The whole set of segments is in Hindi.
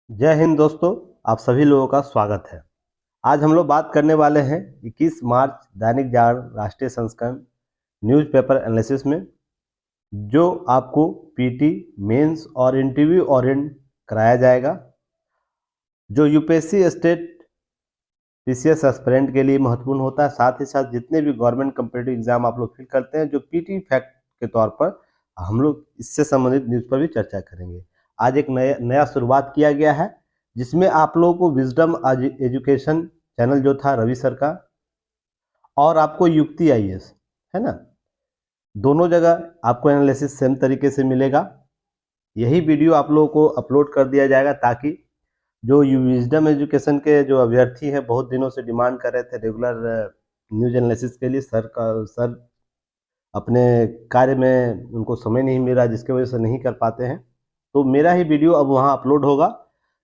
जय हिंद दोस्तों, आप सभी लोगों का स्वागत है। आज हम लोग बात करने वाले हैं 21 मार्च दैनिक जागरण राष्ट्रीय संस्करण न्यूज़पेपर एनालिसिस में, जो आपको पीटी मेंस और इंटरव्यू ओरिएंट कराया जाएगा, जो यूपीएससी स्टेट पीसीएस एस्पिरेंट के लिए महत्वपूर्ण होता है। साथ ही साथ जितने भी गवर्नमेंट कम्पिटिटिव एग्जाम आप लोग फिल करते हैं, जो पीटी फैक्ट के तौर पर हम लोग इससे संबंधित न्यूज़ पर भी चर्चा करेंगे। आज एक नया शुरुआत किया गया है, जिसमें आप लोगों को विजडम एजुकेशन चैनल जो था रवि सर का, और आपको युक्ति आईएएस, है ना, दोनों जगह आपको एनालिसिस सेम तरीके से मिलेगा। यही वीडियो आप लोगों को अपलोड कर दिया जाएगा, ताकि जो विजडम एजुकेशन के जो अभ्यर्थी हैं, बहुत दिनों से डिमांड कर रहे थे रेगुलर न्यूज एनालिसिस के लिए, सर अपने कार्य में उनको समय नहीं मिल रहा, जिसकी वजह से नहीं कर पाते हैं। तो मेरा ही वीडियो अब वहाँ अपलोड होगा।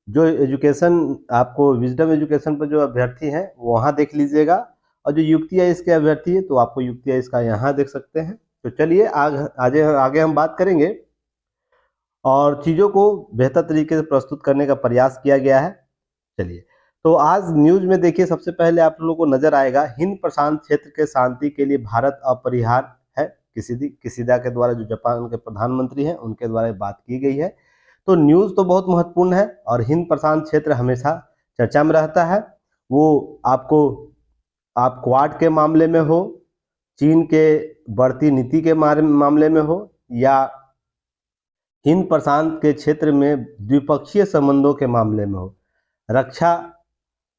जो एजुकेशन आपको विजडम एजुकेशन पर जो अभ्यर्थी हैं वो वहाँ देख लीजिएगा, और जो युक्ति आईएएस के अभ्यर्थी है तो आपको युक्ति आईएएस का यहाँ देख सकते हैं। तो चलिए आगे हम बात करेंगे, और चीज़ों को बेहतर तरीके से प्रस्तुत करने का प्रयास किया गया है। चलिए, तो आज न्यूज में देखिए, सबसे पहले आप लोगों को नजर आएगा, हिंद प्रशांत क्षेत्र के शांति के लिए भारत अपरिहार्य है। किसिदा के द्वारा, जो जापान के प्रधानमंत्री हैं, उनके द्वारा बात की गई है। तो न्यूज तो बहुत महत्वपूर्ण है, और हिंद प्रशांत क्षेत्र हमेशा चर्चा में रहता है। वो आप क्वाड के मामले में हो, चीन के बढ़ती नीति के मामले में हो, या हिंद प्रशांत के क्षेत्र में द्विपक्षीय संबंधों के मामले में हो, रक्षा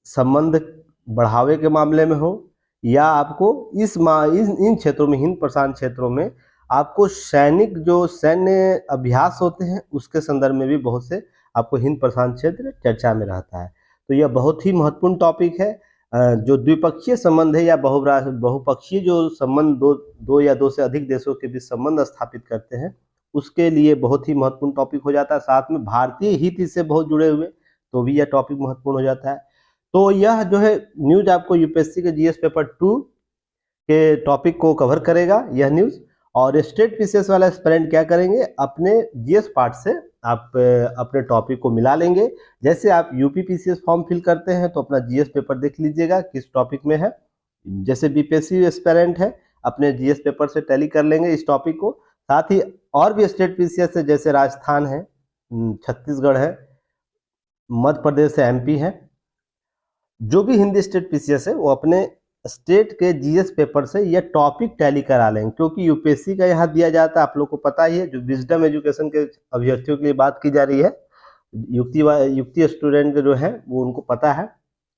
संबंध बढ़ावे के मामले में हो, या आपको इन क्षेत्रों में, हिंद प्रशांत क्षेत्रों में आपको सैन्य अभ्यास होते हैं, उसके संदर्भ में भी बहुत से आपको हिंद प्रशांत क्षेत्र चर्चा में रहता है। तो यह बहुत ही महत्वपूर्ण टॉपिक है। जो द्विपक्षीय संबंध है या बहुपक्षीय जो संबंध, दो या दो से अधिक देशों के बीच संबंध स्थापित करते हैं, उसके लिए बहुत ही महत्वपूर्ण टॉपिक हो जाता है। साथ में भारतीय हित इससे बहुत जुड़े हुए, तो भी यह टॉपिक महत्वपूर्ण हो जाता है। तो यह जो है न्यूज आपको यूपीएससी के जीएस पेपर 2 के टॉपिक को कवर करेगा, यह न्यूज। और स्टेट पीसीएस वाला एस्पिरेंट क्या करेंगे, अपने जीएस पार्ट से आप अपने टॉपिक को मिला लेंगे। जैसे आप यूपी पीसीएस फॉर्म फिल करते हैं, तो अपना जीएस पेपर देख लीजिएगा किस टॉपिक में है। जैसे बीपीएससी एस्पिरेंट है, अपने जीएस पेपर से टैली कर लेंगे इस टॉपिक को। साथ ही और भी स्टेट पीसीएस है, जैसे राजस्थान है, छत्तीसगढ़ है, मध्य प्रदेश है, एमपी है। जो भी हिंदी स्टेट पीसीएस है, वो अपने स्टेट के जीएस पेपर से यह टॉपिक टैली करा लेंगे, क्योंकि यूपीएससी का यहाँ दिया जाता है, आप लोग को पता ही है। जो विजडम एजुकेशन के अभ्यर्थियों के लिए बात की जा रही है, युक्ति स्टूडेंट जो है वो उनको पता है।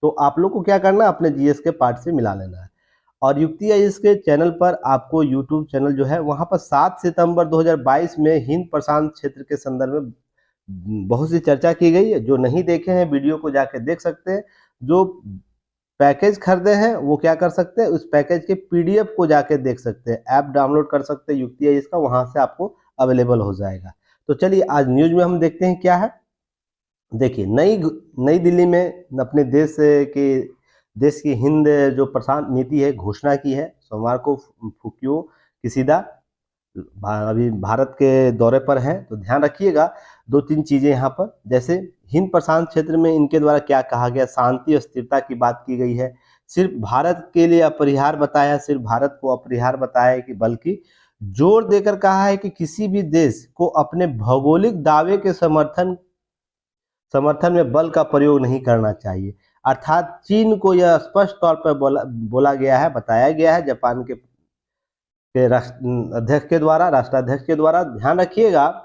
तो आप लोग को क्या करना है, अपने जीएस के पार्ट से मिला लेना है। और युक्ति आईएएस के चैनल पर आपको यूट्यूब चैनल जो है, वहाँ पर 7 सितंबर 2022 में हिंद प्रशांत क्षेत्र के संदर्भ में बहुत सी चर्चा की गई है। जो नहीं देखे हैं, वीडियो को जाके देख सकते हैं। जो पैकेज खरीदे हैं वो क्या कर सकते हैं, उस पैकेज के पीडीएफ को जाके देख सकते हैं, ऐप डाउनलोड कर सकते हैं युक्ति आईएएस का, वहां से आपको अवेलेबल हो जाएगा। तो चलिए, आज न्यूज में हम देखते हैं क्या है। देखिए, नई दिल्ली में अपने देश की हिंद जो प्रशांत नीति है घोषणा की है। सोमवार को फुकियो किशिदा अभी भारत के दौरे पर हैं, तो ध्यान रखिएगा 2-3 चीजें यहाँ पर। जैसे हिंद प्रशांत क्षेत्र में इनके द्वारा क्या कहा गया, शांति और स्थिरता की बात की गई है। सिर्फ भारत के लिए अपरिहार्य बताया, सिर्फ भारत को अपरिहार्य बताया है, कि बल्कि जोर देकर कहा है कि किसी भी देश को अपने भौगोलिक दावे के समर्थन में बल का प्रयोग नहीं करना चाहिए। अर्थात चीन को यह स्पष्ट तौर पर बोला गया है, बताया गया है जापान के राष्ट्राध्यक्ष के द्वारा। ध्यान रखिएगा,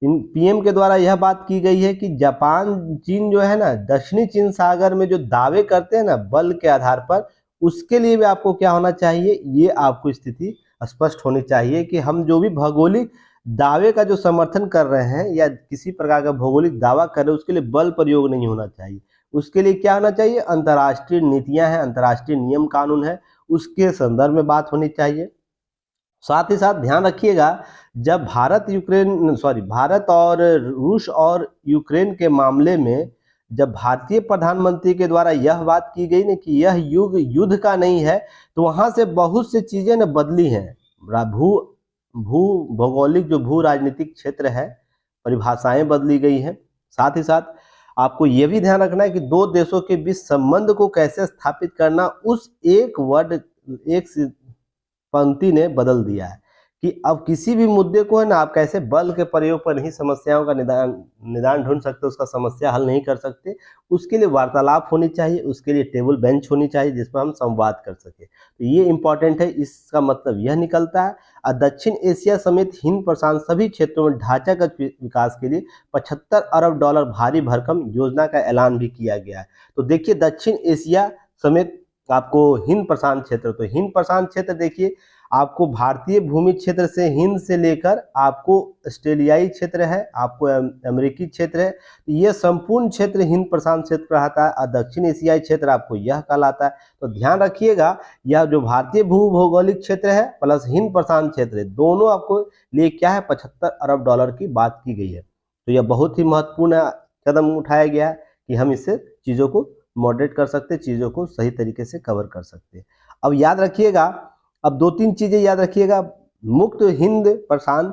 इन पीएम के द्वारा यह बात की गई है कि चीन जो है ना, दक्षिणी चीन सागर में जो दावे करते हैं ना बल के आधार पर, उसके लिए भी आपको क्या होना चाहिए, ये आपको स्थिति स्पष्ट होनी चाहिए कि हम जो भी भौगोलिक दावे का जो समर्थन कर रहे हैं, या किसी प्रकार का भौगोलिक दावा कर रहे हैं, उसके लिए बल प्रयोग नहीं होना चाहिए। उसके लिए क्या होना चाहिए, अंतर्राष्ट्रीय नीतियां हैं, अंतर्राष्ट्रीय नियम कानून है, उसके संदर्भ में बात होनी चाहिए। साथ ही साथ ध्यान रखिएगा, जब भारत और रूस और यूक्रेन के मामले में जब भारतीय प्रधानमंत्री के द्वारा यह बात की गई ना कि यह युद्ध का नहीं है, तो वहां से बहुत सी चीजें न बदली हैं। भौगोलिक जो भू राजनीतिक क्षेत्र है, परिभाषाएं बदली गई हैं। साथ ही साथ आपको ये भी ध्यान रखना है कि दो देशों के बीच संबंध को कैसे स्थापित करना उस एक वर्ड, एक पंक्ति ने बदल दिया है कि अब किसी भी मुद्दे को है ना आप कैसे बल के प्रयोग पर नहीं समस्याओं का निदान ढूंढ सकते, उसका समस्या हल नहीं कर सकते। उसके लिए वार्तालाप होनी चाहिए, उसके लिए टेबल बेंच होनी चाहिए जिसमें हम संवाद कर सके। तो ये इंपॉर्टेंट है। इसका मतलब यह निकलता है और दक्षिण एशिया समेत हिंद प्रशांत सभी क्षेत्रों में ढांचागत विकास के लिए 75 अरब डॉलर भारी भरकम योजना का ऐलान भी किया गया है। तो देखिए दक्षिण एशिया समेत आपको हिंद प्रशांत क्षेत्र, तो हिंद प्रशांत क्षेत्र देखिए आपको भारतीय भूमि क्षेत्र से हिंद से लेकर आपको ऑस्ट्रेलियाई क्षेत्र है, आपको अमेरिकी क्षेत्र है, यह संपूर्ण क्षेत्र हिंद प्रशांत क्षेत्र कहलाता है और दक्षिण एशियाई क्षेत्र आपको यह कहलाता है। तो ध्यान रखिएगा यह जो भारतीय भू भौगोलिक क्षेत्र है प्लस हिंद प्रशांत क्षेत्र है, दोनों आपको लिए क्या है 75 अरब डॉलर की बात की गई है। तो यह बहुत ही महत्वपूर्ण कदम उठाया गया है कि हम इससे चीज़ों को मॉडरेट कर सकते, चीज़ों को सही तरीके से कवर कर सकते। अब याद रखिएगा, अब 2-3 चीजें याद रखिएगा। मुक्त हिंद प्रशांत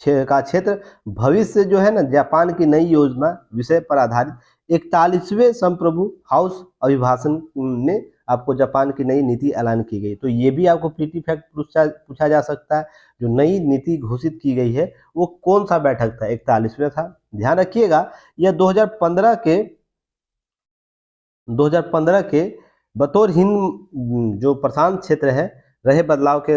का क्षेत्र भविष्य जो है ना जापान की नई योजना विषय पर आधारित 41वें संप्रभु हाउस अभिभाषण में आपको जापान की नई नीति ऐलान की गई। तो ये भी आपको प्रीटी फैक्ट पूछा जा सकता है, जो नई नीति घोषित की गई है वो कौन सा बैठक था, 41वें था। ध्यान रखिएगा यह 2015 के बतौर हिंद जो प्रशांत क्षेत्र है रहे बदलाव के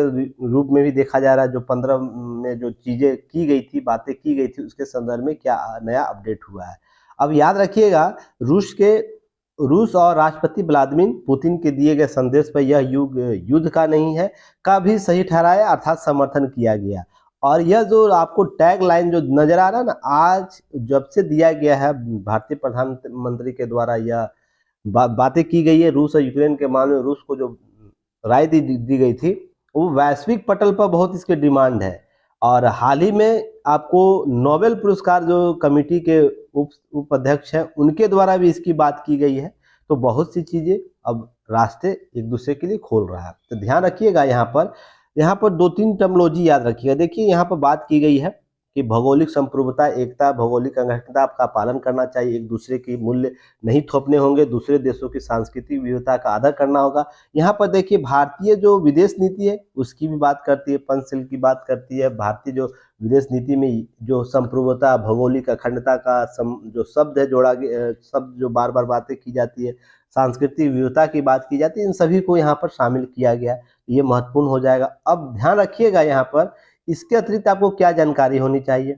रूप में भी देखा जा रहा है। जो 15 में जो चीजें की गई थी, बातें की गई थी, उसके संदर्भ में क्या नया अपडेट हुआ है। अब याद रखिएगा रूस और राष्ट्रपति व्लादिमीर पुतिन के दिए गए संदेश पर यह युद्ध का नहीं है का भी सही ठहराया, अर्थात समर्थन किया गया। और यह जो आपको टैग लाइन जो नजर आ रहा है ना आज जब से दिया गया है भारतीय प्रधानमंत्री के द्वारा, यह बातें की गई है रूस और यूक्रेन के मामले में, रूस को जो राय दी गई थी वो वैश्विक पटल पर बहुत इसके डिमांड है। और हाल ही में आपको नोबेल पुरस्कार जो कमेटी के उपाध्यक्ष हैं उनके द्वारा भी इसकी बात की गई है। तो बहुत सी चीजें अब रास्ते एक दूसरे के लिए खोल रहा है। तो ध्यान रखिएगा यहाँ पर 2-3 टर्मिनोलॉजी याद रखिएगा। देखिए यहाँ पर बात की गई है कि भौगोलिक संप्रभुता, एकता, भौगोलिक अखंडता का पालन करना चाहिए, एक दूसरे की मूल्य नहीं थोपने होंगे, दूसरे देशों की सांस्कृतिक विविधता का आदर करना होगा। यहाँ पर देखिए भारतीय जो विदेश नीति है उसकी भी बात करती है, पंचशील की बात करती है। भारतीय जो विदेश नीति में जो संप्रभुता, भौगोलिक अखंडता का जो शब्द है जोड़ा गया, शब्द जो बार बार बातें की जाती है, सांस्कृतिक विविधता की बात की जाती है, इन सभी को यहाँ पर शामिल किया गया। ये महत्वपूर्ण हो जाएगा। अब ध्यान रखिएगा यहाँ पर इसके अतिरिक्त आपको क्या जानकारी होनी चाहिए।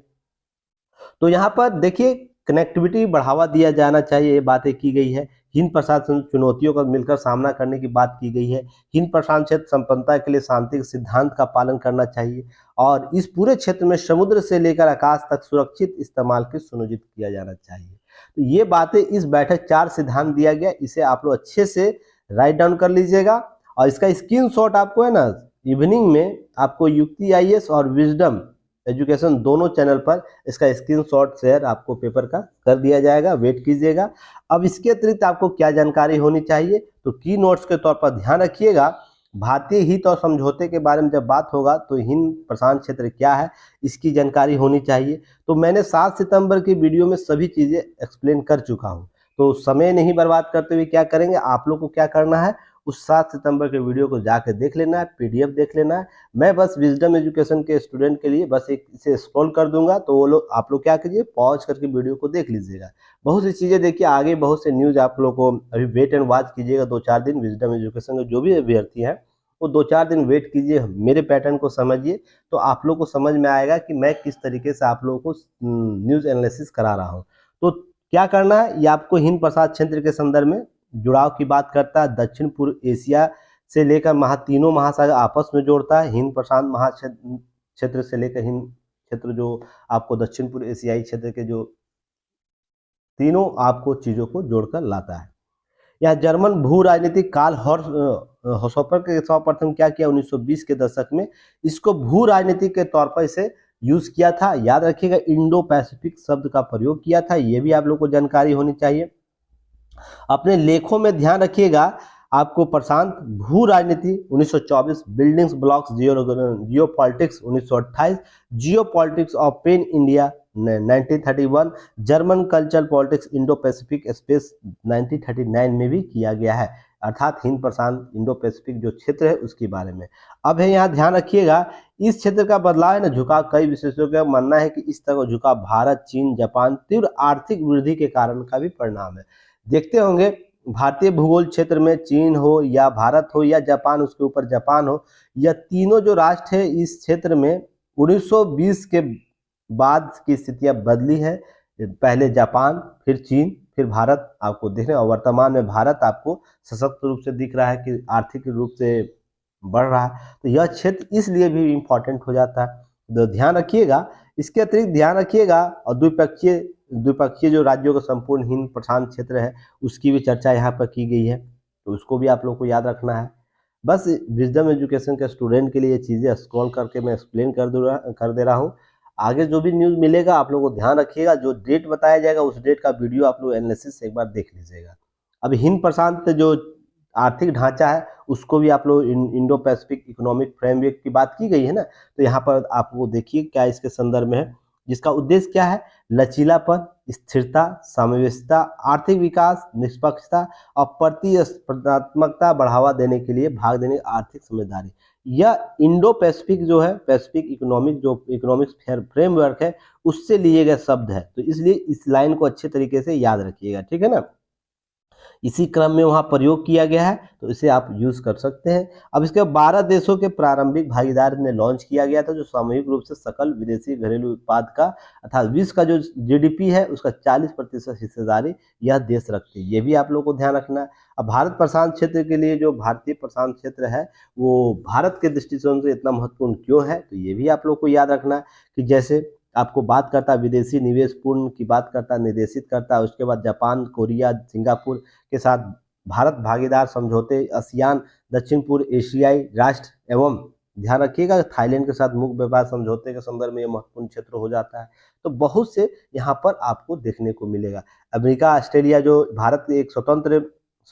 तो यहाँ पर देखिए कनेक्टिविटी बढ़ावा दिया जाना चाहिए, ये बातें की गई है। हिंद प्रशांत चुनौतियों का मिलकर सामना करने की बात की गई है। हिंद प्रशांत क्षेत्र संपन्नता के लिए शांति के सिद्धांत का पालन करना चाहिए और इस पूरे क्षेत्र में समुद्र से लेकर आकाश तक सुरक्षित इस्तेमाल के सुनिश्चित किया जाना चाहिए। तो ये बातें इस बैठक 4 सिद्धांत दिया गया, इसे आप लोग अच्छे से राइट डाउन कर लीजिएगा और इसका स्क्रीनशॉट आपको है ना इवनिंग में आपको युक्ति IAS और विजडम एजुकेशन दोनों चैनल पर इसका स्क्रीनशॉट शेयर आपको पेपर का कर दिया जाएगा, वेट कीजिएगा। अब इसके अतिरिक्त आपको क्या जानकारी होनी चाहिए, तो की नोट्स के तौर पर ध्यान रखिएगा भारतीय हित और समझौते के बारे में जब बात होगा तो हिंद प्रशांत क्षेत्र क्या है इसकी जानकारी होनी चाहिए। तो मैंने 7 सितंबर की वीडियो में सभी चीज़ें एक्सप्लेन कर चुका हूँ। तो समय नहीं बर्बाद करते हुए क्या करेंगे, आप लोग को क्या करना है उस 7 सितंबर के वीडियो को जाकर देख लेना है, PDF देख लेना है। मैं बस विजडम एजुकेशन के स्टूडेंट के लिए बस एक इसे स्क्रॉल कर दूंगा, तो वो लोग आप लोग क्या कीजिए पॉज करके वीडियो को देख लीजिएगा। बहुत सी चीज़ें देखिए, आगे बहुत से न्यूज़ आप लोग को अभी वेट एंड वॉच कीजिएगा 2-4 दिन। विजडम एजुकेशन के जो भी अभ्यर्थी हैं वो 2-4 दिन वेट कीजिए, मेरे पैटर्न को समझिए, तो आप लोग को समझ में आएगा कि मैं किस तरीके से आप लोगों को न्यूज़ एनालिसिस करा रहा हूँ। तो क्या करना है, ये आपको हिंद प्रशांत क्षेत्र के संदर्भ में जुड़ाव की बात करता है। दक्षिण पूर्व एशिया से लेकर तीनों महासागर आपस में जोड़ता है। हिंद प्रशांत महाक्षेत्र से लेकर हिंद क्षेत्र जो आपको दक्षिण पूर्व एशियाई क्षेत्र के जो तीनों आपको चीज़ों को जोड़कर लाता है। यह जर्मन भू राजनीतिक कार्ल हॉफर के सर्वप्रथम क्या किया 1920 के दशक में इसको भू राजनीतिक के तौर पर इसे यूज किया था। याद रखिएगा इंडो पैसिफिक शब्द का प्रयोग किया था, ये भी आप लोग को जानकारी होनी चाहिए। अपने लेखों में ध्यान रखिएगा आपको प्रशांत भू राजनीति 1924, buildings blocks Jio politics 1928, Jio politics of pen India 1931, German culture politics Indo Pacific space 1939 में भी किया गया है, अर्थात हिंद प्रशांत इंडो पैसिफिक जो क्षेत्र है उसके बारे में। अब है यहाँ ध्यान रखिएगा, इस क्षेत्र का बदलाव है ना झुकाव, कई विशेषज्ञों का मानना है कि इस तरह का झुकाव भारत, चीन, जापान तीव्र आर्थिक वृद्धि के कारण का भी परिणाम है। देखते होंगे भारतीय भूगोल क्षेत्र में चीन हो या भारत हो या जापान, उसके ऊपर जापान हो, यह तीनों जो राष्ट्र है इस क्षेत्र में 1920 के बाद की स्थितियां बदली है। पहले जापान, फिर चीन, फिर भारत आपको देखने, और वर्तमान में भारत आपको सशक्त रूप से दिख रहा है कि आर्थिक रूप से बढ़ रहा है। तो यह क्षेत्र इसलिए भी इम्पोर्टेंट हो जाता है, तो ध्यान रखिएगा। इसके अतिरिक्त ध्यान रखिएगा, और द्विपक्षीय जो राज्यों का संपूर्ण हिंद प्रशांत क्षेत्र है उसकी भी चर्चा यहाँ पर की गई है, तो उसको भी आप लोग को याद रखना है। बस विजडम एजुकेशन के स्टूडेंट के लिए ये चीज़ें स्क्रॉल करके मैं एक्सप्लेन कर दे रहा हूँ। आगे जो भी न्यूज़ मिलेगा आप लोगों को ध्यान रखिएगा, जो डेट बताया जाएगा उस डेट का वीडियो आप लोग एनालिसिस एक बार देख लीजिएगा। अब हिंद प्रशांत जो आर्थिक ढांचा है उसको भी आप लोग इंडो पैसिफिक इकोनॉमिक फ्रेमवर्क की बात की गई है ना, तो यहाँ पर आपको देखिए क्या इसके संदर्भ में है, जिसका उद्देश्य क्या है, लचीलापन, स्थिरता, समावेशिता, आर्थिक विकास, निष्पक्षता और प्रतिस्पर्धात्मकता बढ़ावा देने के लिए भाग देने आर्थिक समझदारी। यह इंडो पैसिफिक जो है, पैसिफिक इकोनॉमिक्स फ्रेमवर्क है उससे लिए गए शब्द है, तो इसलिए इस लाइन को अच्छे तरीके से याद रखिएगा, ठीक है ना। इसी क्रम में वहाँ प्रयोग किया गया है, तो इसे आप यूज़ कर सकते हैं। अब इसके 12 देशों के प्रारंभिक भागीदार में लॉन्च किया गया था, जो सामूहिक रूप से सकल विदेशी घरेलू उत्पाद का अर्थात विश्व का जो जीडीपी है उसका 40% हिस्सेदारी यह देश रखते हैं, ये भी आप लोग को ध्यान रखना है। अब भारत प्रशांत क्षेत्र के लिए जो भारतीय प्रशांत क्षेत्र है वो भारत के दृष्टिकोण से इतना महत्वपूर्ण क्यों है, तो ये भी आप लोग को याद रखना है कि जैसे आपको बात करता है विदेशी निवेश पूर्ण की बात करता है, निर्देशित करता है, उसके बाद जापान, कोरिया, सिंगापुर के साथ भारत भागीदार समझौते, आसियान, दक्षिण पूर्व एशियाई राष्ट्र एवं ध्यान रखिएगा थाईलैंड के साथ मुक्त व्यापार समझौते के संदर्भ में यह महत्वपूर्ण क्षेत्र हो जाता है। तो बहुत से यहाँ पर आपको देखने को मिलेगा। अमेरिका, ऑस्ट्रेलिया जो भारत के एक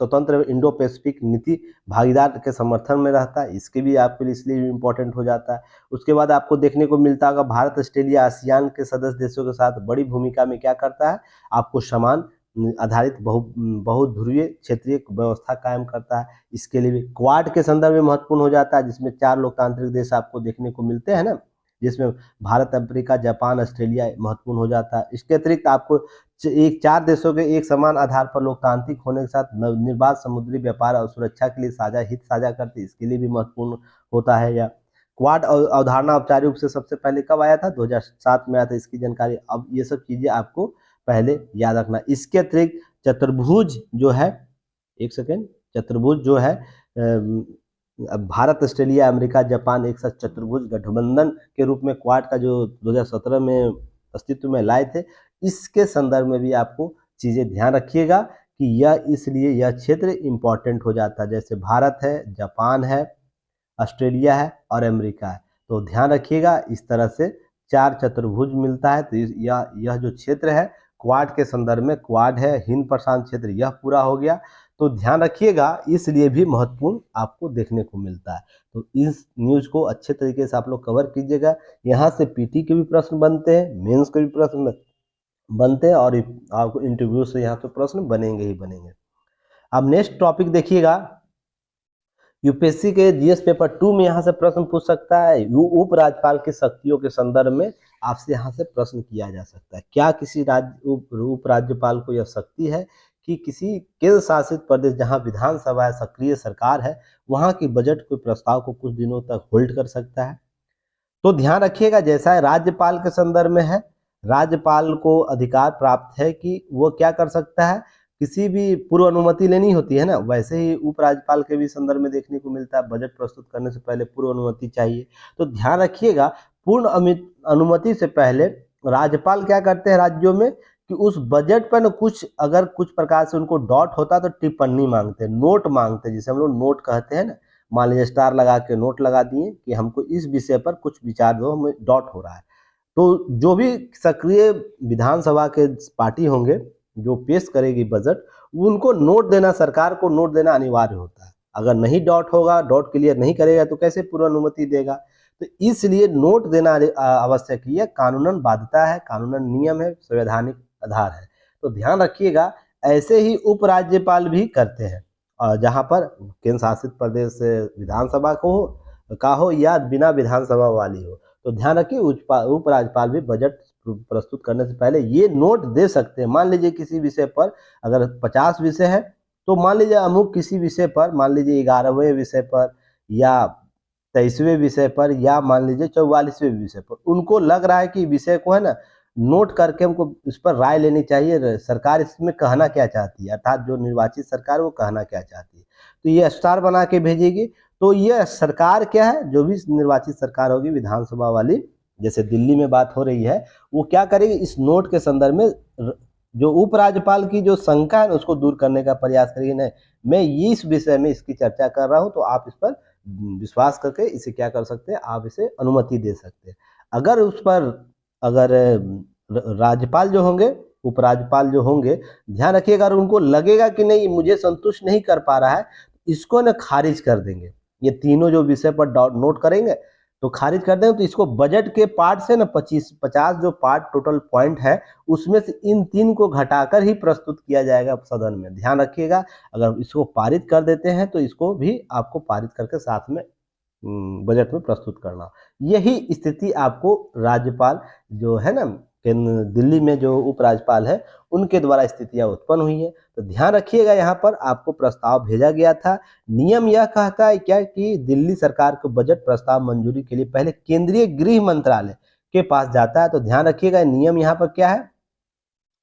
स्वतंत्र इंडो पैसिफिक नीति भागीदार के समर्थन में रहता है, इसके भी आपके लिए इसलिए इम्पोर्टेंट हो जाता है। उसके बाद आपको देखने को मिलता होगा भारत ऑस्ट्रेलिया आसियान के सदस्य देशों के साथ बड़ी भूमिका में क्या करता है, आपको समान आधारित बहुध्रुवीय क्षेत्रीय व्यवस्था कायम करता है। इसके लिए भी क्वाड के संदर्भ में महत्वपूर्ण हो जाता है, जिसमें 4 लोकतांत्रिक देश आपको देखने को मिलते हैं ना, जिसमें भारत, अफ्रीका, जापान, ऑस्ट्रेलिया महत्वपूर्ण हो जाता है। इसके अतिरिक्त आपको 4 देशों के एक समान आधार पर लोकतांत्रिक होने के साथ निर्बाध समुद्री व्यापार और सुरक्षा के लिए हित साझा करते, इसके लिए भी महत्वपूर्ण होता है। या क्वाड अवधारणा औपचारिक रूप से सबसे पहले कब आया था, 2007 में आया था, इसकी जानकारी। अब ये सब चीजें आपको पहले याद रखना। इसके अतिरिक्त चतुर्भुज जो है, एक सेकेंड, चतुर्भुज जो है भारत, ऑस्ट्रेलिया, अमेरिका, जापान एक साथ चतुर्भुज गठबंधन के रूप में क्वाड का जो 2017 में अस्तित्व में लाए थे, इसके संदर्भ में भी आपको चीजें ध्यान रखिएगा कि यह इसलिए यह क्षेत्र इंपॉर्टेंट हो जाता है। जैसे भारत है, जापान है, ऑस्ट्रेलिया है और अमेरिका है, तो ध्यान रखिएगा इस तरह से 4 चतुर्भुज मिलता है। तो यह जो क्षेत्र है क्वाड के संदर्भ में, क्वाड है हिंद प्रशांत क्षेत्र, यह पूरा हो गया। तो ध्यान रखिएगा, इसलिए भी महत्वपूर्ण आपको देखने को मिलता है। तो इस न्यूज़ को अच्छे तरीके से आप लोग कवर कीजिएगा। यहाँ से पीटी के भी प्रश्न बनते हैं, मेंस के भी प्रश्न बनते हैं और आपको इंटरव्यू से यहाँ तो प्रश्न बनेंगे ही बनेंगे। अब नेक्स्ट टॉपिक देखिएगा, यूपीएससी के जीएस पेपर 2 में यहाँ से प्रश्न पूछ सकता है, उपराज्यपाल की शक्तियों के संदर्भ में आपसे यहाँ से प्रश्न किया जा सकता है। क्या किसी उपराज्यपाल को यह शक्ति है कि किसी केंद्र शासित प्रदेश जहाँ विधानसभा है, सक्रिय सरकार है, वहाँ की बजट के प्रस्ताव को कुछ दिनों तक होल्ड कर सकता है? तो ध्यान रखिएगा, जैसा है राज्यपाल के संदर्भ में है, राज्यपाल को अधिकार प्राप्त है कि वो क्या कर सकता है, किसी भी पूर्व अनुमति लेनी होती है ना, वैसे ही उपराज्यपाल के भी संदर्भ में देखने को मिलता है, बजट प्रस्तुत करने से पहले पूर्व अनुमति चाहिए। तो ध्यान रखिएगा, पूर्ण अनुमति से पहले राज्यपाल क्या करते हैं राज्यों में कि उस बजट पर न कुछ अगर कुछ प्रकार से उनको डाउट होता तो टिप्पणी मांगते हैं, नोट मांगते हैं, जिसे हम लोग नोट कहते हैं ना, मान लीजिए स्टार लगा के नोट लगा दिए कि हमको इस विषय पर कुछ विचार दो, हमें डाउट हो रहा है। तो जो भी सक्रिय विधानसभा के पार्टी होंगे जो पेश करेगी बजट, उनको नोट देना, सरकार को नोट देना अनिवार्य होता है। अगर नहीं डॉट होगा, डॉट क्लियर नहीं करेगा तो कैसे पूर्व अनुमति देगा। तो इसलिए नोट देना आवश्यक ही है, कानूनन बाध्यता है, कानूनन नियम है, संवैधानिक आधार है। तो ध्यान रखिएगा, ऐसे ही उपराज्यपाल भी करते हैं, जहाँ पर केंद्र शासित प्रदेश विधानसभा का हो या बिना विधानसभा वाली हो। तो ध्यान रखिए, उपराज्यपाल भी बजट प्रस्तुत करने से पहले ये नोट दे सकते हैं। मान लीजिए किसी विषय पर अगर 50 विषय है तो मान लीजिए अमुक किसी विषय पर, मान लीजिए 11वें विषय पर या 23वें विषय पर या मान लीजिए 44वें विषय पर, उनको लग रहा है कि विषय को है ना नोट करके हमको इस पर राय लेनी चाहिए, सरकार इसमें कहना क्या चाहती है, अर्थात जो निर्वाचित सरकार वो कहना क्या चाहती है, तो ये स्टार बना के भेजेगी। तो ये सरकार क्या है, जो भी निर्वाचित सरकार होगी विधानसभा वाली, जैसे दिल्ली में बात हो रही है, वो क्या करेगी, इस नोट के संदर्भ में जो उपराज्यपाल की जो शंका है उसको दूर करने का प्रयास करेगी। नहीं, मैं ये इस विषय में इसकी चर्चा कर रहा हूँ, तो आप इस पर विश्वास करके इसे क्या कर सकते हैं, आप इसे अनुमति दे सकते हैं। अगर उस पर अगर राज्यपाल जो होंगे, उपराज्यपाल जो होंगे, ध्यान रखिएगा, अगर उनको लगेगा कि नहीं मुझे संतुष्ट नहीं कर पा रहा है, इसको ना खारिज कर देंगे। ये तीनों जो विषय पर नोट करेंगे तो खारिज कर देंगे। तो इसको बजट के पार्ट से ना 50 जो पार्ट टोटल पॉइंट है उसमें से इन 3 को घटाकर ही प्रस्तुत किया जाएगा सदन में। ध्यान रखिएगा, अगर इसको पारित कर देते हैं तो इसको भी आपको पारित करके साथ में बजट में प्रस्तुत करना। यही स्थिति आपको राज्यपाल जो है ना, दिल्ली में जो उपराज्यपाल है उनके द्वारा स्थितियां उत्पन्न हुई है। तो ध्यान रखिएगा, यहाँ पर आपको प्रस्ताव भेजा गया था। नियम यह कहता है क्या कि दिल्ली सरकार को बजट प्रस्ताव मंजूरी के लिए पहले केंद्रीय गृह मंत्रालय के पास जाता है। तो ध्यान रखिएगा, नियम यहाँ पर क्या है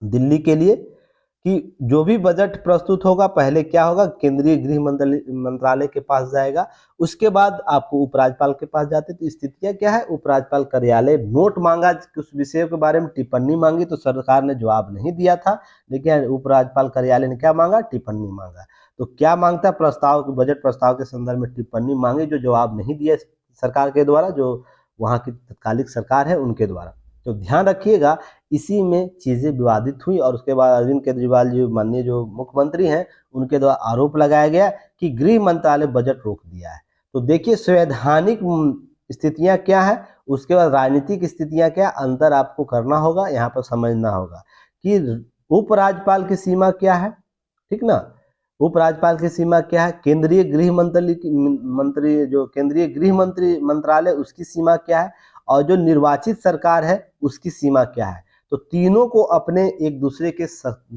दिल्ली के लिए कि जो भी बजट प्रस्तुत होगा पहले क्या होगा, केंद्रीय गृह मंत्रालय के पास जाएगा, उसके बाद आपको उपराज्यपाल के पास जाते। तो स्थितियां क्या है, उपराज्यपाल कार्यालय नोट मांगा, कुछ विषयों के बारे में टिप्पणी मांगी, तो सरकार ने जवाब नहीं दिया था, लेकिन उपराज्यपाल कार्यालय ने क्या मांगा, टिप्पणी मांगा। तो क्या मांगता, प्रस्ताव, बजट प्रस्ताव के संदर्भ में टिप्पणी मांगी, जो जवाब नहीं दिया सरकार के द्वारा, जो वहाँ की तत्कालिक सरकार है उनके द्वारा। तो ध्यान रखिएगा, इसी में चीज़ें विवादित हुई और उसके बाद अरविंद केजरीवाल जी माननीय जो मुख्यमंत्री हैं उनके द्वारा आरोप लगाया गया कि गृह मंत्रालय बजट रोक दिया है। तो देखिए संवैधानिक स्थितियां क्या है, उसके बाद राजनीतिक स्थितियां क्या, अंतर आपको करना होगा, यहाँ पर समझना होगा कि उपराज्यपाल की सीमा क्या है, ठीक ना, उपराज्यपाल की सीमा क्या है, केंद्रीय गृह मंत्री जो केंद्रीय गृह मंत्रालय उसकी सीमा क्या है, और जो निर्वाचित सरकार है उसकी सीमा क्या है। तो तीनों को अपने एक दूसरे के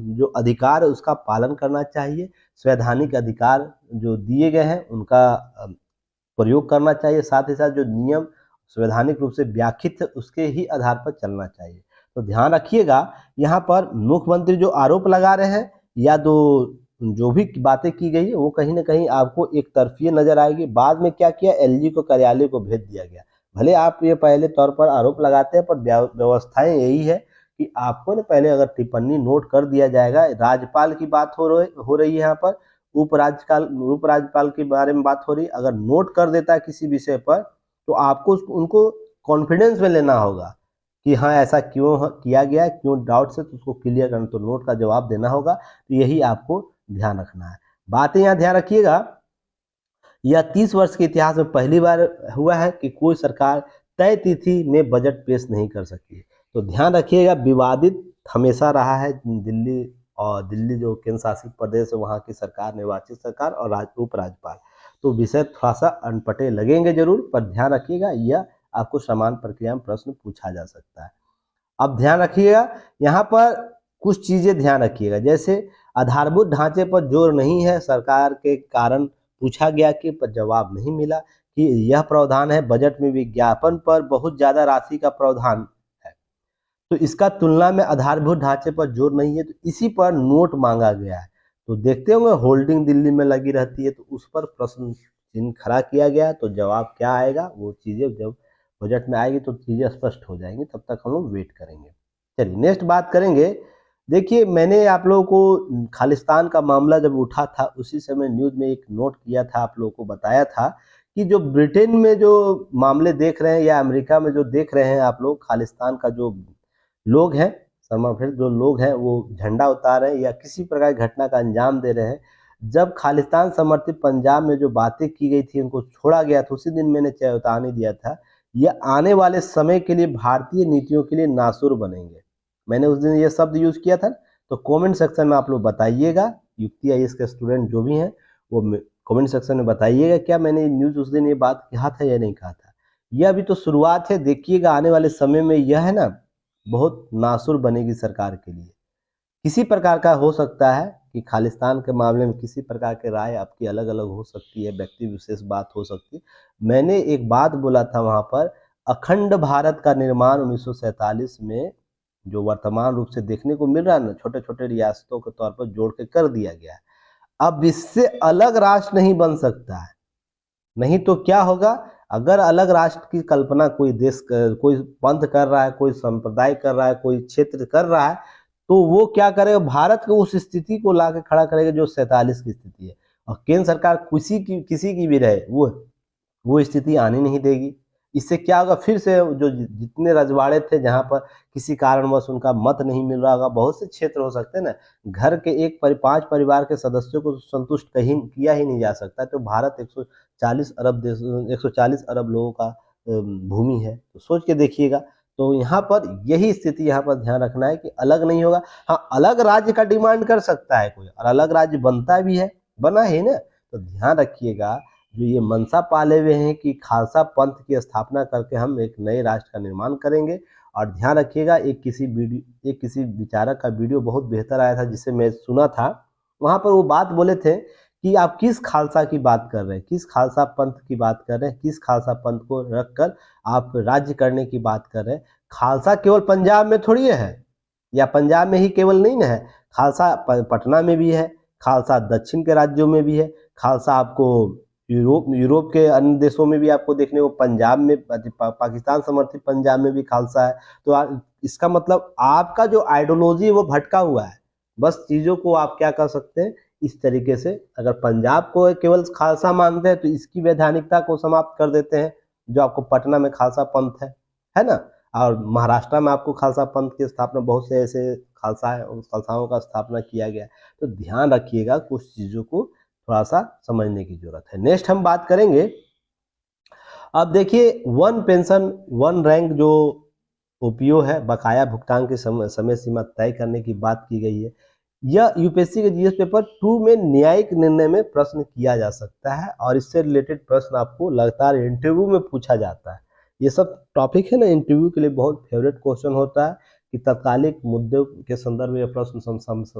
जो अधिकार है उसका पालन करना चाहिए, संवैधानिक अधिकार जो दिए गए हैं उनका प्रयोग करना चाहिए, साथ ही साथ जो नियम संवैधानिक रूप से व्याख्यित है उसके ही आधार पर चलना चाहिए। तो ध्यान रखिएगा, यहाँ पर मुख्यमंत्री जो आरोप लगा रहे हैं या जो भी बातें की गई है वो कहीं ना कहीं आपको एक तरफी नजर आएगी। बाद में क्या किया, एलजी को कार्यालय को भेज दिया गया। भले आप ये पहले तौर पर आरोप लगाते हैं, पर व्यवस्थाएं यही है कि आपको ना पहले अगर टिप्पणी नोट कर दिया जाएगा, राज्यपाल की बात हो रही है यहाँ पर, उपराज्यपाल के बारे में बात हो रही है, अगर नोट कर देता है किसी विषय पर तो आपको उनको कॉन्फिडेंस में लेना होगा कि हाँ ऐसा क्यों किया गया, क्यों डाउट से, तो उसको क्लियर करना, तो नोट का जवाब देना होगा। तो यही आपको ध्यान रखना है। बातें यहाँ ध्यान रखिएगा, यह 30 वर्ष के इतिहास में पहली बार हुआ है कि कोई सरकार तय तिथि में बजट पेश नहीं कर सकती है। तो ध्यान रखिएगा, विवादित हमेशा रहा है दिल्ली, और दिल्ली जो केंद्र शासित प्रदेश है वहाँ की सरकार, निर्वाचित सरकार और उपराज्यपाल, तो विषय थोड़ा सा अनपटे लगेंगे जरूर, पर ध्यान रखिएगा यह आपको समान प्रक्रिया में प्रश्न पूछा जा सकता है। अब ध्यान रखिएगा, यहाँ पर कुछ चीजें ध्यान रखिएगा, जैसे आधारभूत ढांचे पर जोर नहीं है, सरकार के कारण पूछा गया कि पर जवाब नहीं मिला कि यह प्रावधान है बजट में विज्ञापन पर बहुत ज्यादा राशि का प्रावधान है, तो इसका तुलना में आधारभूत ढांचे पर जोर नहीं है, तो इसी पर नोट मांगा गया है। तो देखते होंगे होल्डिंग दिल्ली में लगी रहती है, तो उस पर प्रश्न चिन्ह खड़ा किया गया, तो जवाब क्या आएगा, वो चीजें जब बजट में आएगी तो चीजें स्पष्ट हो जाएंगी, तब तक हम लोग वेट करेंगे। चलिए नेक्स्ट बात करेंगे। देखिए मैंने आप लोगों को खालिस्तान का मामला जब उठा था उसी समय न्यूज में एक नोट किया था, आप लोगों को बताया था कि जो ब्रिटेन में जो मामले देख रहे हैं या अमेरिका में जो देख रहे हैं आप लोग, खालिस्तान का जो लोग हैं, शर्मा फिर जो लोग हैं वो झंडा उतार रहे हैं या किसी प्रकार की घटना का अंजाम दे रहे हैं। जब खालिस्तान समर्थित पंजाब में जो बातें की गई थी उनको छोड़ा गया था, उसी दिन मैंने चेतावनी दिया था, यह आने वाले समय के लिए भारतीय नीतियों के लिए नासुर बनेंगे। मैंने उस दिन ये शब्द यूज किया था। तो कमेंट सेक्शन में आप लोग बताइएगा, युक्ति आईएएस के स्टूडेंट जो भी हैं वो कमेंट सेक्शन में बताइएगा क्या मैंने न्यूज उस दिन ये बात कहा था या नहीं कहा था। यह अभी तो शुरुआत है, देखिएगा आने वाले समय में यह है ना बहुत नासुर बनेगी सरकार के लिए। किसी प्रकार का हो सकता है कि खालिस्तान के मामले में किसी प्रकार के राय आपकी अलग अलग हो सकती है, व्यक्ति विशेष बात हो सकती है। मैंने एक बात बोला था वहां पर, अखंड भारत का निर्माण 1947 में जो वर्तमान रूप से देखने को मिल रहा है ना, छोटे छोटे रियासतों के तौर पर जोड़ के कर दिया गया है। अब इससे अलग राष्ट्र नहीं बन सकता है। नहीं तो क्या होगा, अगर अलग राष्ट्र की कल्पना कोई देश कोई पंथ कर रहा है, कोई संप्रदाय कर रहा है, कोई क्षेत्र कर रहा है, तो वो क्या करेगा, भारत को उस स्थिति को ला के खड़ा करेगा जो 47 की स्थिति है। और केंद्र सरकार किसी की भी रहे वो स्थिति आने नहीं देगी। इससे क्या होगा, फिर से जो जितने रजवाड़े थे जहाँ पर किसी कारणवश उनका मत नहीं मिल रहा होगा, बहुत से क्षेत्र हो सकते हैं ना, घर के 5 परिवार के सदस्यों को संतुष्ट कहीं किया ही नहीं जा सकता। तो भारत 140 अरब लोगों का भूमि है, तो सोच के देखिएगा। तो यहाँ पर यही स्थिति यहाँ पर ध्यान रखना है कि अलग नहीं होगा। हाँ, अलग राज्य का डिमांड कर सकता है कोई, और अलग राज्य बनता भी है, बना है ना। तो ध्यान रखिएगा, जो ये मनसा पाले हुए हैं कि खालसा पंथ की स्थापना करके हम एक नए राष्ट्र का निर्माण करेंगे। और ध्यान रखिएगा, एक किसी विचारक का वीडियो बहुत बेहतर आया था जिसे मैं सुना था। वहाँ पर वो बात बोले थे कि आप किस खालसा की बात कर रहे हैं, किस खालसा पंथ की बात कर रहे हैं, किस खालसा पंथ को रखकर आप राज्य करने की बात कर रहे हैं। खालसा केवल पंजाब में थोड़ी है, या पंजाब में ही केवल नहीं ना है, खालसा पटना में भी है, खालसा दक्षिण के राज्यों में भी है, खालसा आपको यूरोप के अन्य देशों में भी आपको देखने को, पंजाब में पाकिस्तान समर्थित पंजाब में भी खालसा है। तो इसका मतलब आपका जो आइडियोलॉजी है वो भटका हुआ है। बस चीज़ों को आप क्या कर सकते हैं, इस तरीके से, अगर पंजाब को केवल खालसा मानते हैं तो इसकी वैधानिकता को समाप्त कर देते हैं, जो आपको पटना में खालसा पंथ है ना। और महाराष्ट्र में आपको खालसा पंथ की स्थापना, बहुत से ऐसे खालसा है, उन खालसाओं का स्थापना किया गया। तो ध्यान रखिएगा, कुछ चीज़ों को थोड़ा सा समझने की जरूरत है। नेक्स्ट हम बात करेंगे, अब देखिए वन पेंशन वन रैंक जो ओपीओ है, बकाया भुगतान की समय सीमा तय करने की बात की गई है। यह यूपीएससी के जीएस पेपर 2 में न्यायिक निर्णय में प्रश्न किया जा सकता है, और इससे रिलेटेड प्रश्न आपको लगातार इंटरव्यू में पूछा जाता है। ये सब टॉपिक है ना, इंटरव्यू के लिए बहुत फेवरेट क्वेश्चन होता है कि तत्कालिक मुद्दों के संदर्भ में यह प्रश्न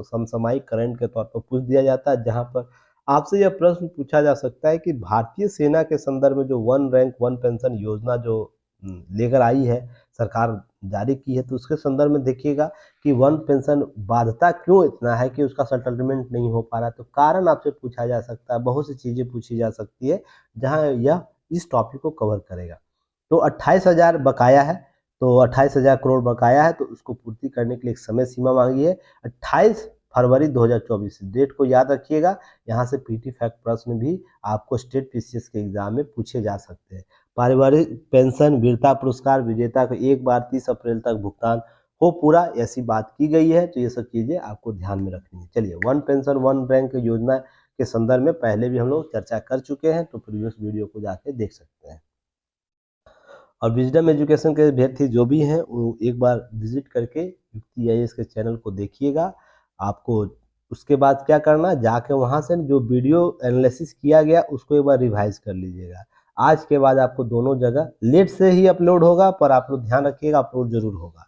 समसामयिक करंट के तौर पर पूछ दिया जाता है, जहां पर आपसे यह प्रश्न पूछा जा सकता है कि भारतीय सेना के संदर्भ में जो वन रैंक वन पेंशन योजना जो लेकर आई है, सरकार जारी की है, तो उसके संदर्भ में देखिएगा कि वन पेंशन बाध्यता क्यों इतना है कि उसका सेटलमेंट नहीं हो पा रहा है। तो कारण आपसे पूछा जा सकता है, बहुत सी चीज़ें पूछी जा सकती है, जहां यह इस टॉपिक को कवर करेगा। तो 28,000 बकाया है, तो 28,000 करोड़ बकाया है, तो उसको पूर्ति करने के लिए एक समय सीमा मांगी है 28 फरवरी 2024। डेट को याद रखिएगा। यहाँ से पीटी फैक्ट प्रश्न भी आपको स्टेट पीसीएस के एग्जाम में पूछे जा सकते हैं। पारिवारिक पेंशन वीरता पुरस्कार विजेता को एक बार 30 अप्रैल तक भुगतान हो पूरा, ऐसी बात की गई है। तो ये सब चीज़ें आपको ध्यान में रखनी है। चलिए, वन पेंशन वन रैंक योजना के संदर्भ में पहले भी हम लोग चर्चा कर चुके हैं, तो प्रीवियस वीडियो को जाके देख सकते हैं। और विजडम एजुकेशन के अभ्यर्थी जो भी हैं वो एक बार विजिट करके युक्ति आईएएस के चैनल को देखिएगा। आपको उसके बाद क्या करना, जाके वहाँ से जो वीडियो एनालिसिस किया गया उसको एक बार रिवाइज कर लीजिएगा। आज के बाद आपको दोनों जगह लेट से ही अपलोड होगा, पर आप लोग ध्यान रखिएगा अपलोड जरूर होगा,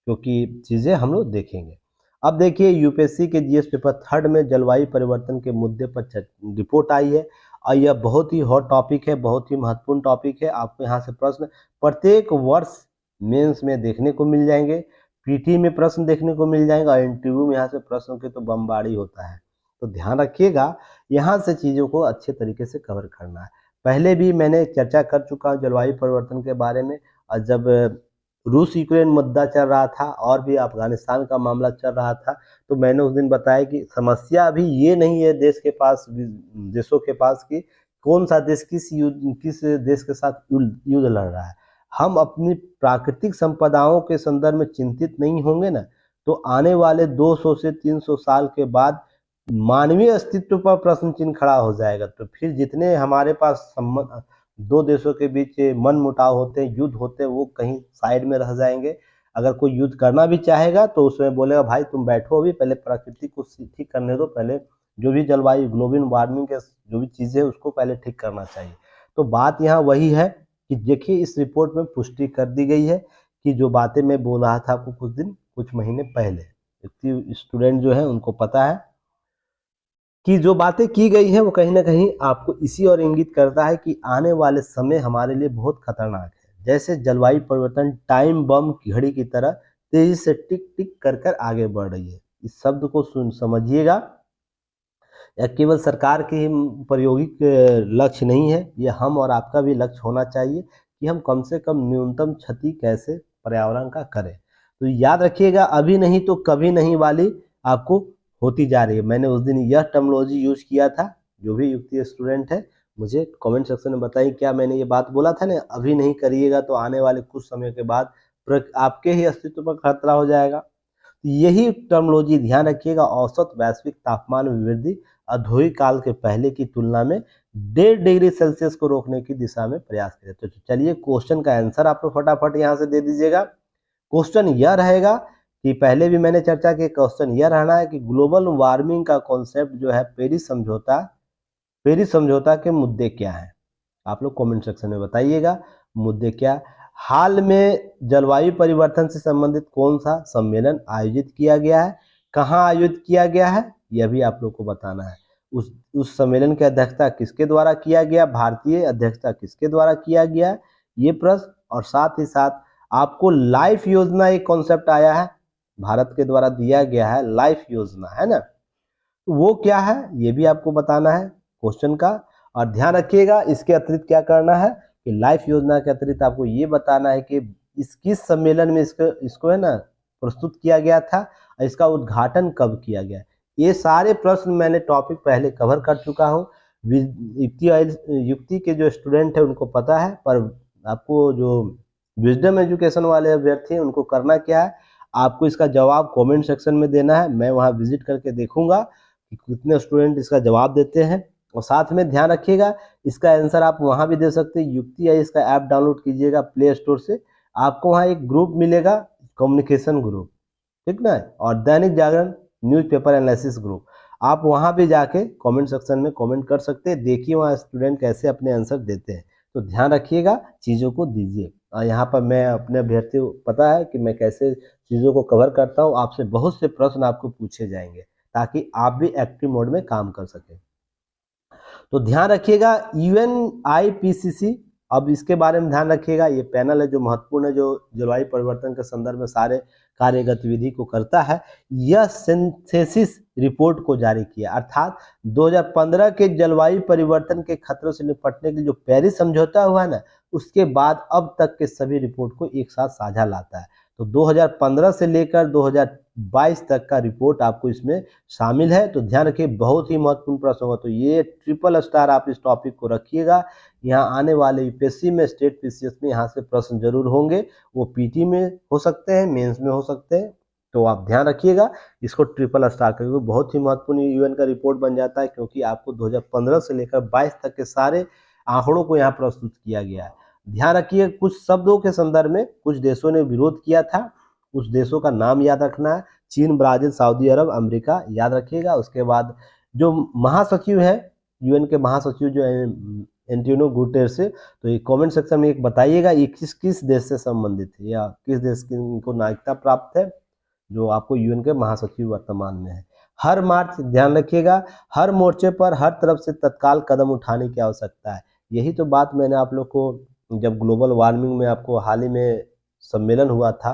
क्योंकि चीज़ें हम लोग देखेंगे। अब देखिए, यूपीएससी के जीएस पेपर 3 में जलवायु परिवर्तन के मुद्दे पर रिपोर्ट आई है, और यह बहुत ही हॉट टॉपिक है, बहुत ही महत्वपूर्ण टॉपिक है। आपको यहाँ से प्रश्न प्रत्येक वर्ष मेंस में देखने को मिल जाएंगे, पीटी में प्रश्न देखने को मिल जाएंगे, और इंटरव्यू में यहाँ से प्रश्नों के तो बमबारी होता है। तो ध्यान रखिएगा, यहाँ से चीज़ों को अच्छे तरीके से कवर करना है। पहले भी मैंने चर्चा कर चुका हूँ जलवायु परिवर्तन के बारे में, और जब रूस यूक्रेन मुद्दा चल रहा था और भी अफगानिस्तान का मामला चल रहा था, तो मैंने उस दिन बताया कि समस्या अभी ये नहीं है देशों के पास कि कौन सा देश किस देश के साथ युद्ध लड़ रहा है। हम अपनी प्राकृतिक संपदाओं के संदर्भ में चिंतित नहीं होंगे ना, तो आने वाले 200 से 300 साल के बाद मानवीय अस्तित्व पर प्रश्न चिन्ह खड़ा हो जाएगा। तो फिर जितने हमारे पास दो देशों के बीच मन मुटाव होते हैं, युद्ध होते हैं, वो कहीं साइड में रह जाएंगे। अगर कोई युद्ध करना भी चाहेगा तो उसमें बोलेगा भाई तुम बैठो, अभी पहले प्रकृति को ठीक करने दो, पहले जो भी जलवायु ग्लोबल वार्मिंग के जो भी चीज़ें उसको पहले ठीक करना चाहिए। तो बात यहाँ वही है कि देखिए इस रिपोर्ट में पुष्टि कर दी गई है कि जो बातें मैं बोल रहा था आपको कुछ महीने पहले, स्टूडेंट जो है उनको पता है कि जो बातें की गई हैं वो कहीं ना कहीं आपको इसी और इंगित करता है कि आने वाले समय हमारे लिए बहुत खतरनाक है। जैसे जलवायु परिवर्तन टाइम बम की घड़ी की तरह तेजी से टिक टिक कर कर आगे बढ़ रही है। इस शब्द को समझिएगा, यह केवल सरकार के ही प्रायोगिक लक्ष्य नहीं है, यह हम और आपका भी लक्ष्य होना चाहिए कि हम कम से कम न्यूनतम क्षति कैसे पर्यावरण का करें। तो याद रखिएगा, अभी नहीं तो कभी नहीं वाली आपको होती जा रही है। मैंने उस दिन यह टर्मिनोलॉजी यूज किया था। जो भी युक्ति स्टूडेंट है मुझे कमेंट सेक्शन में बताइए, क्या मैंने ये बात बोला था ना, अभी नहीं करिएगा तो आने वाले कुछ समय के बाद आपके ही अस्तित्व पर खतरा हो जाएगा। यही टर्मिनोलॉजी ध्यान रखिएगा। औसत वैश्विक तापमान में वृद्धि औद्योगिक काल के पहले की तुलना में 1.5 डिग्री सेल्सियस को रोकने की दिशा में प्रयास करें। तो चलिए क्वेश्चन का आंसर आप लोग फटाफट यहाँ से दे दीजिएगा। क्वेश्चन यह रहेगा कि पहले भी मैंने चर्चा की, क्वेश्चन यह रहना है कि ग्लोबल वार्मिंग का कॉन्सेप्ट जो है पेरिस समझौता के मुद्दे क्या हैं। आप लोग कमेंट सेक्शन में बताइएगा मुद्दे क्या। हाल में जलवायु परिवर्तन से संबंधित कौन सा सम्मेलन आयोजित किया गया है, कहाँ आयोजित किया गया है, यह भी आप लोग को बताना है। उस सम्मेलन की अध्यक्षता किसके द्वारा किया गया, भारतीय अध्यक्षता किसके द्वारा किया गया, ये प्रश्न। और साथ ही साथ आपको लाइफ योजना एक कॉन्सेप्ट आया है, भारत के द्वारा दिया गया है लाइफ योजना, है ना, वो क्या है ये भी आपको बताना है क्वेश्चन का। और ध्यान रखिएगा इसके अतिरिक्त क्या करना है कि लाइफ योजना के अतिरिक्त आपको ये बताना है कि इस किस सम्मेलन में इसको है ना प्रस्तुत किया गया था और इसका उद्घाटन कब किया गया। ये सारे प्रश्न मैंने टॉपिक पहले कवर कर चुका हूँ। युक्ति के जो स्टूडेंट है उनको पता है, पर आपको जो विजडम एजुकेशन वाले अभ्यर्थी हैं उनको करना क्या है, आपको इसका जवाब कमेंट सेक्शन में देना है। मैं वहाँ विजिट करके देखूंगा कि कितने स्टूडेंट इसका जवाब देते हैं। और साथ में ध्यान रखिएगा इसका आंसर आप वहाँ भी दे सकते हैं। युक्ति आई इसका ऐप डाउनलोड कीजिएगा प्ले स्टोर से, आपको वहाँ एक ग्रुप मिलेगा, कम्युनिकेशन ग्रुप, ठीक ना, और Dainik Jagran newspaper analysis group. आप वहाँ भी जाके कमेंट सेक्शन में कमेंट कर सकते हैं, देखिए वहाँ स्टूडेंट कैसे अपने आंसर देते हैं। तो ध्यान रखिएगा, चीज़ों को दीजिए। और यहाँ पर मैं अपने अभ्यर्थी पता है कि मैं कैसे चीज़ों को कवर करता हूँ। आपसे बहुत से प्रश्न आपको पूछे जाएंगे ताकि आप भी एक्टिव मोड में काम कर सकें। तो ध्यान रखिएगा UNIPCC, अब इसके बारे में ध्यान रखिएगा, ये पैनल है जो महत्वपूर्ण है, जो जलवायु परिवर्तन के संदर्भ में सारे कार्य गतिविधि को करता है। यह सिंथेसिस रिपोर्ट को जारी किया, अर्थात 2015 के जलवायु परिवर्तन के खतरों से निपटने के जो पेरिस समझौता हुआ है ना, उसके बाद अब तक के सभी रिपोर्ट को एक साथ साझा लाता है। तो 2015 से लेकर 2022 तक का रिपोर्ट आपको इसमें शामिल है। तो ध्यान रखिए, बहुत ही महत्वपूर्ण प्रश्न होगा। तो ये ट्रिपल स्टार आप इस टॉपिक को रखिएगा। यहाँ आने वाले यूपीएससी में, स्टेट पीसीएस में यहाँ से प्रश्न जरूर होंगे। वो पीटी में हो सकते हैं, मेंस में हो सकते हैं। तो आप ध्यान रखिएगा, इसको ट्रिपल स्टार करिए। बहुत ही महत्वपूर्ण यूएन का रिपोर्ट बन जाता है, क्योंकि आपको 2015 से लेकर 22 तक के सारे आंकड़ों को यहाँ प्रस्तुत किया गया है। ध्यान रखिए, कुछ शब्दों के संदर्भ में कुछ देशों ने विरोध किया था, उस देशों का नाम याद रखना है, चीन, ब्राजील, सऊदी अरब, अमेरिका, याद रखिएगा। उसके बाद जो महासचिव है, यूएन के महासचिव जो एंटोनियो गुटेरेस, तो ये कमेंट सेक्शन में एक बताइएगा ये किस किस देश से संबंधित है या किस देश की इनको नागरिकता प्राप्त है, जो आपको यूएन के महासचिव वर्तमान में है। हर मार्च, ध्यान रखिएगा, हर मोर्चे पर हर तरफ से तत्काल कदम उठाने की आवश्यकता है। यही तो बात मैंने आप लोग को, जब ग्लोबल वार्मिंग में आपको हाल ही में सम्मेलन हुआ था,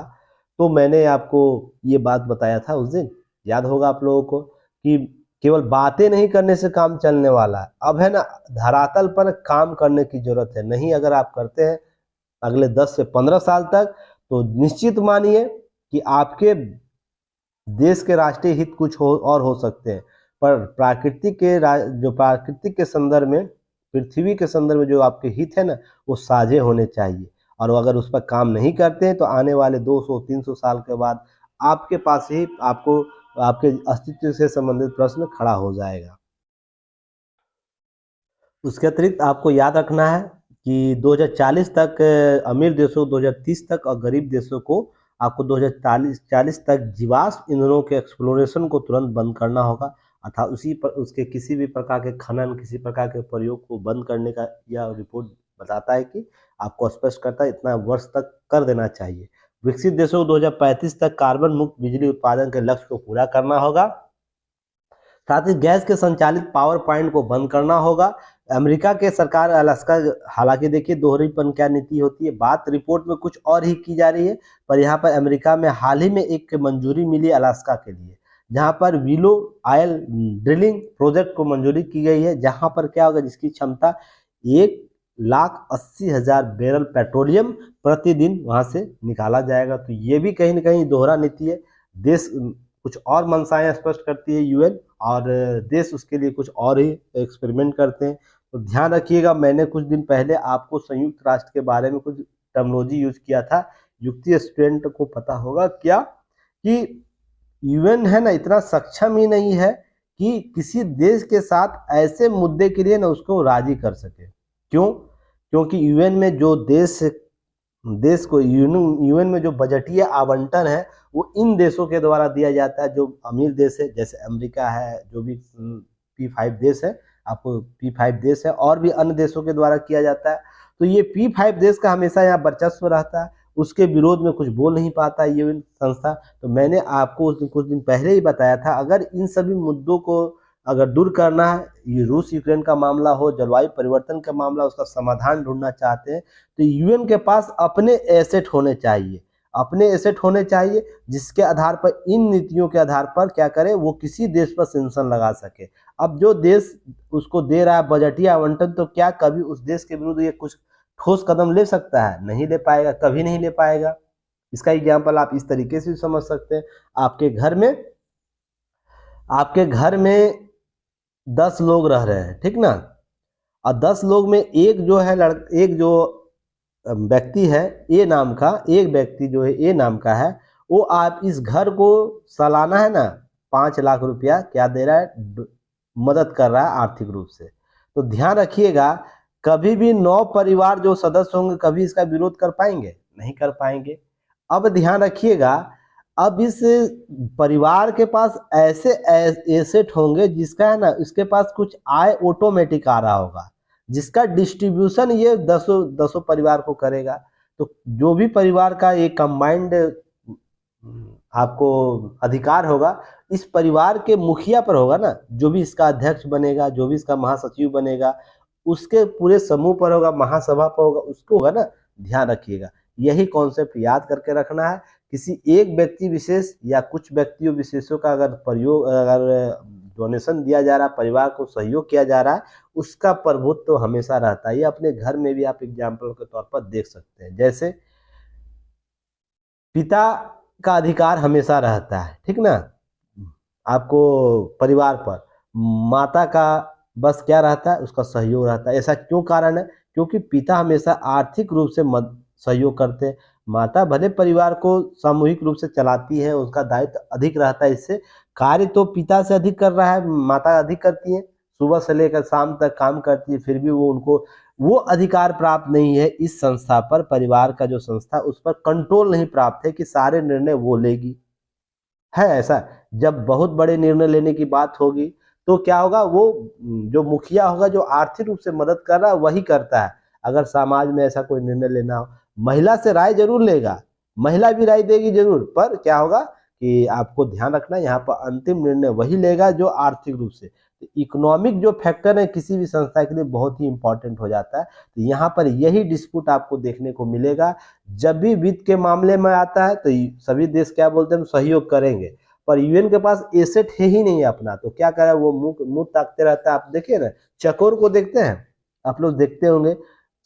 तो मैंने आपको ये बात बताया था उस दिन, याद होगा आप लोगों को, कि केवल बातें नहीं करने से काम चलने वाला है। अब है ना, धरातल पर काम करने की जरूरत है। नहीं अगर आप करते हैं अगले 10 से 15 साल तक, तो निश्चित मानिए कि आपके देश के राष्ट्रीय हित कुछ और हो सकते हैं, पर प्राकृतिक के संदर्भ में, पृथ्वी के संदर्भ में जो आपके हित है ना, वो साझे होने चाहिए। और अगर उस पर काम नहीं करते हैं तो आने वाले 200-300 साल के बाद आपके पास ही आपको आपके अस्तित्व से संबंधित प्रश्न खड़ा हो जाएगा। उसके अतिरिक्त आपको याद रखना है कि 2040 तक अमीर देशों, 2030 तक और गरीब देशों को आपको 2040 तक जीवाश्म ईंधनों के एक्सप्लोरेशन को तुरंत बंद करना होगा, अर्थात उसी पर उसके किसी भी प्रकार के खनन, किसी प्रकार के प्रयोग को बंद करने का यह रिपोर्ट बताता है कि आपको स्पष्ट करता है इतना वर्ष तक कर देना चाहिए। विकसित देशों को 2035 तक कार्बन मुक्त बिजली उत्पादन के लक्ष्य को पूरा करना होगा। साथ ही गैस के संचालित पावर प्लांट को बंद करना होगा। अमेरिका के सरकार अलास्का, हालांकि देखिए दोहरीपन क्या नीति होती है, बात रिपोर्ट में कुछ और ही की जा रही है, पर यहाँ पर अमेरिका में हाल ही में एक मंजूरी मिली अलास्का के लिए, जहाँ पर विलो ऑयल ड्रिलिंग प्रोजेक्ट को मंजूरी की गई है, जहाँ पर क्या होगा, जिसकी क्षमता 1,80,000 बैरल पेट्रोलियम प्रतिदिन वहाँ से निकाला जाएगा। तो ये भी कहीं ना कहीं दोहरा नीति है। देश कुछ और मंशाएं स्पष्ट करती है यूएन, और देश उसके लिए कुछ और ही एक्सपेरिमेंट करते हैं। तो ध्यान रखिएगा, मैंने कुछ दिन पहले आपको संयुक्त राष्ट्र के बारे में कुछ टर्मिनोलॉजी यूज किया था। युक्ति स्टूडेंट को पता होगा क्या कि यूएन है ना इतना सक्षम ही नहीं है कि किसी देश के साथ ऐसे मुद्दे के लिए ना उसको राजी कर सके। क्यों? क्योंकि यूएन में जो देश को यूएन में जो बजटीय आवंटन है वो इन देशों के द्वारा दिया जाता है जो अमीर देश है, जैसे अमेरिका है, जो भी P5 देश है, आपको P5 देश है, और भी अन्य देशों के द्वारा किया जाता है। तो ये P5 देश का हमेशा यहाँ वर्चस्व रहता है, उसके विरोध में कुछ बोल नहीं पाता ये संस्था। तो मैंने आपको कुछ दिन पहले ही बताया था, अगर इन सभी मुद्दों को अगर दूर करना है, ये रूस यूक्रेन का मामला हो, जलवायु परिवर्तन का मामला, उसका समाधान ढूंढना चाहते हैं, तो यूएन के पास अपने एसेट होने चाहिए, अपने एसेट होने चाहिए, जिसके आधार पर इन नीतियों के आधार पर क्या करे, वो किसी देश पर सेंक्शन लगा सके। अब जो देश उसको दे रहा है बजटीय आवंटन, तो क्या कभी उस देश के विरुद्ध ये कुछ ठोस कदम ले सकता है? नहीं ले पाएगा, कभी नहीं ले पाएगा। इसका एग्जाम्पल आप इस तरीके से समझ सकते हैं। आपके घर में 10 लोग रह रहे हैं, ठीक ना, और 10 लोग में एक जो है एक जो व्यक्ति है ए नाम का, एक व्यक्ति जो है ए नाम का है, वो आप इस घर को सालाना है ना 5 लाख रुपया क्या दे रहा है, मदद कर रहा है आर्थिक रूप से। तो ध्यान रखिएगा, कभी भी 9 परिवार जो सदस्य होंगे कभी इसका विरोध कर पाएंगे? नहीं कर पाएंगे। अब ध्यान रखिएगा, अब इस परिवार के पास ऐसे एसेट होंगे जिसका है ना इसके पास कुछ आय ऑटोमेटिक आ रहा होगा, जिसका डिस्ट्रीब्यूशन ये दसों परिवार को करेगा। तो जो भी परिवार का ये कंबाइंड आपको अधिकार होगा, इस परिवार के मुखिया पर होगा ना, जो भी इसका अध्यक्ष बनेगा, जो भी इसका महासचिव बनेगा, उसके पूरे समूह पर होगा, महासभा पर होगा, उसको होगा ना। ध्यान रखिएगा, यही कॉन्सेप्ट याद करके रखना है। किसी एक व्यक्ति विशेष या कुछ व्यक्तियों विशेषों का अगर डोनेशन दिया जा रहा है, परिवार को सहयोग किया जा रहा है, उसका प्रभुत्व तो हमेशा रहता है। ये अपने घर में भी आप एग्जाम्पल के तौर पर देख सकते हैं। जैसे पिता का अधिकार हमेशा रहता है, ठीक ना, आपको परिवार पर। माता का बस क्या रहता है, उसका सहयोग रहता है। ऐसा क्यों कारण है? क्योंकि पिता हमेशा आर्थिक रूप से सहयोग करते हैं। माता भले परिवार को सामूहिक रूप से चलाती है, उसका दायित्व अधिक रहता है, इससे कार्य तो पिता से अधिक कर रहा है, माता अधिक करती है, सुबह से लेकर शाम तक काम करती है, फिर भी उनको वो अधिकार प्राप्त नहीं है इस संस्था पर। परिवार का जो संस्था, उस पर कंट्रोल नहीं प्राप्त है कि सारे निर्णय वो लेगी, है ऐसा। जब बहुत बड़े निर्णय लेने की बात होगी तो क्या होगा, वो जो मुखिया होगा, जो आर्थिक रूप से मदद कर रहा है, वही करता है। अगर समाज में ऐसा कोई निर्णय लेना हो, महिला से राय जरूर लेगा, महिला भी राय देगी जरूर, पर क्या होगा कि आपको ध्यान रखना, यहाँ पर अंतिम निर्णय वही लेगा जो आर्थिक रूप से। तो इकोनॉमिक जो फैक्टर है किसी भी संस्था के लिए बहुत ही इंपॉर्टेंट हो जाता है। तो यहाँ पर यही डिस्प्यूट आपको देखने को मिलेगा। जब भी वित्त के मामले में आता है तो सभी देश क्या बोलते हैं, हम सहयोग करेंगे, पर यूएन के पास एसेट है ही नहीं अपना, तो क्या करे, वो मुंह ताकते रहता है। आप देखिए ना, चकोर को देखते हैं, आप लोग देखते होंगे,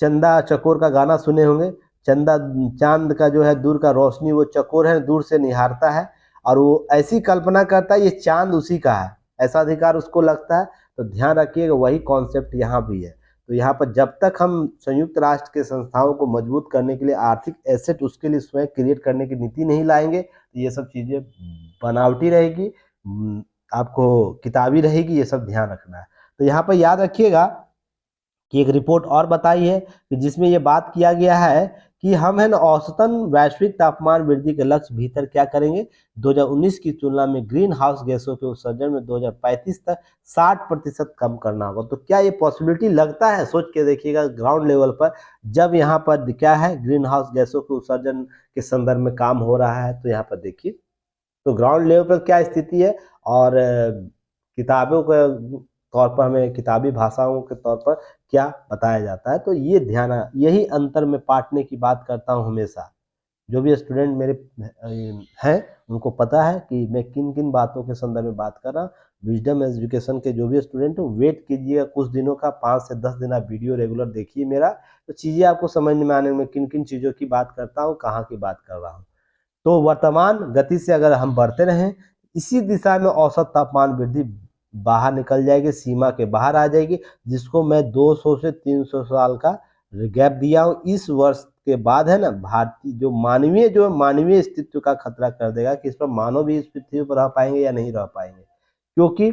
चंदा चकोर का गाना सुने होंगे। चंदा चांद का जो है दूर का रोशनी, वो चकोर है दूर से निहारता है, और वो ऐसी कल्पना करता है ये चांद उसी का है, ऐसा अधिकार उसको लगता है। तो ध्यान रखिएगा, वही कॉन्सेप्ट यहाँ भी है। तो यहाँ पर जब तक हम संयुक्त राष्ट्र के संस्थाओं को मजबूत करने के लिए आर्थिक एसेट उसके लिए स्वयं क्रिएट करने की नीति नहीं लाएंगे तो ये सब चीज़ें बनावटी रहेगी, आपको किताबी रहेगी, ये सब ध्यान रखना है। तो यहाँ पर याद रखिएगा कि एक रिपोर्ट और बताई है कि जिसमें ये बात किया गया है कि हम है ना औसतन वैश्विक तापमान वृद्धि के लक्ष्य भीतर क्या करेंगे, 2019 की तुलना में ग्रीन हाउस गैसों के उत्सर्जन में 2035 तक 60% कम करना होगा। तो क्या ये पॉसिबिलिटी लगता है? सोच के देखिएगा ग्राउंड लेवल पर, जब यहाँ पर क्या है ग्रीन हाउस गैसों के उत्सर्जन के संदर्भ में काम हो रहा है, तो यहाँ पर देखिए तो ग्राउंड लेवल पर क्या स्थिति है और किताबों के तौर पर हमें किताबी भाषाओं के तौर पर क्या बताया जाता है। तो ये ध्यान, यही अंतर मैं बांटने की बात करता हूँ हमेशा। जो भी स्टूडेंट मेरे हैं उनको पता है कि मैं किन किन बातों के संदर्भ में बात कर रहा हूँ। विजडम एजुकेशन के जो भी स्टूडेंट हो वेट कीजिएगा कुछ दिनों का, 5 से 10 दिन आप वीडियो रेगुलर देखिए मेरा, तो चीज़ें आपको समझ में आने में किन किन चीज़ों की बात करता हूँ, कहाँ की बात कर रहा हूँ। तो वर्तमान गति से अगर हम बढ़ते रहें इसी दिशा में औसत तापमान वृद्धि बाहर निकल जाएगी, सीमा के बाहर आ जाएगी, जिसको मैं 200 से 300 साल का गैप दिया हूँ। इस वर्ष के बाद है ना भारतीय जो मानवीय अस्तित्व का खतरा कर देगा कि इस पर मानव भी इस पृथ्वी पर रह पाएंगे या नहीं रह पाएंगे, क्योंकि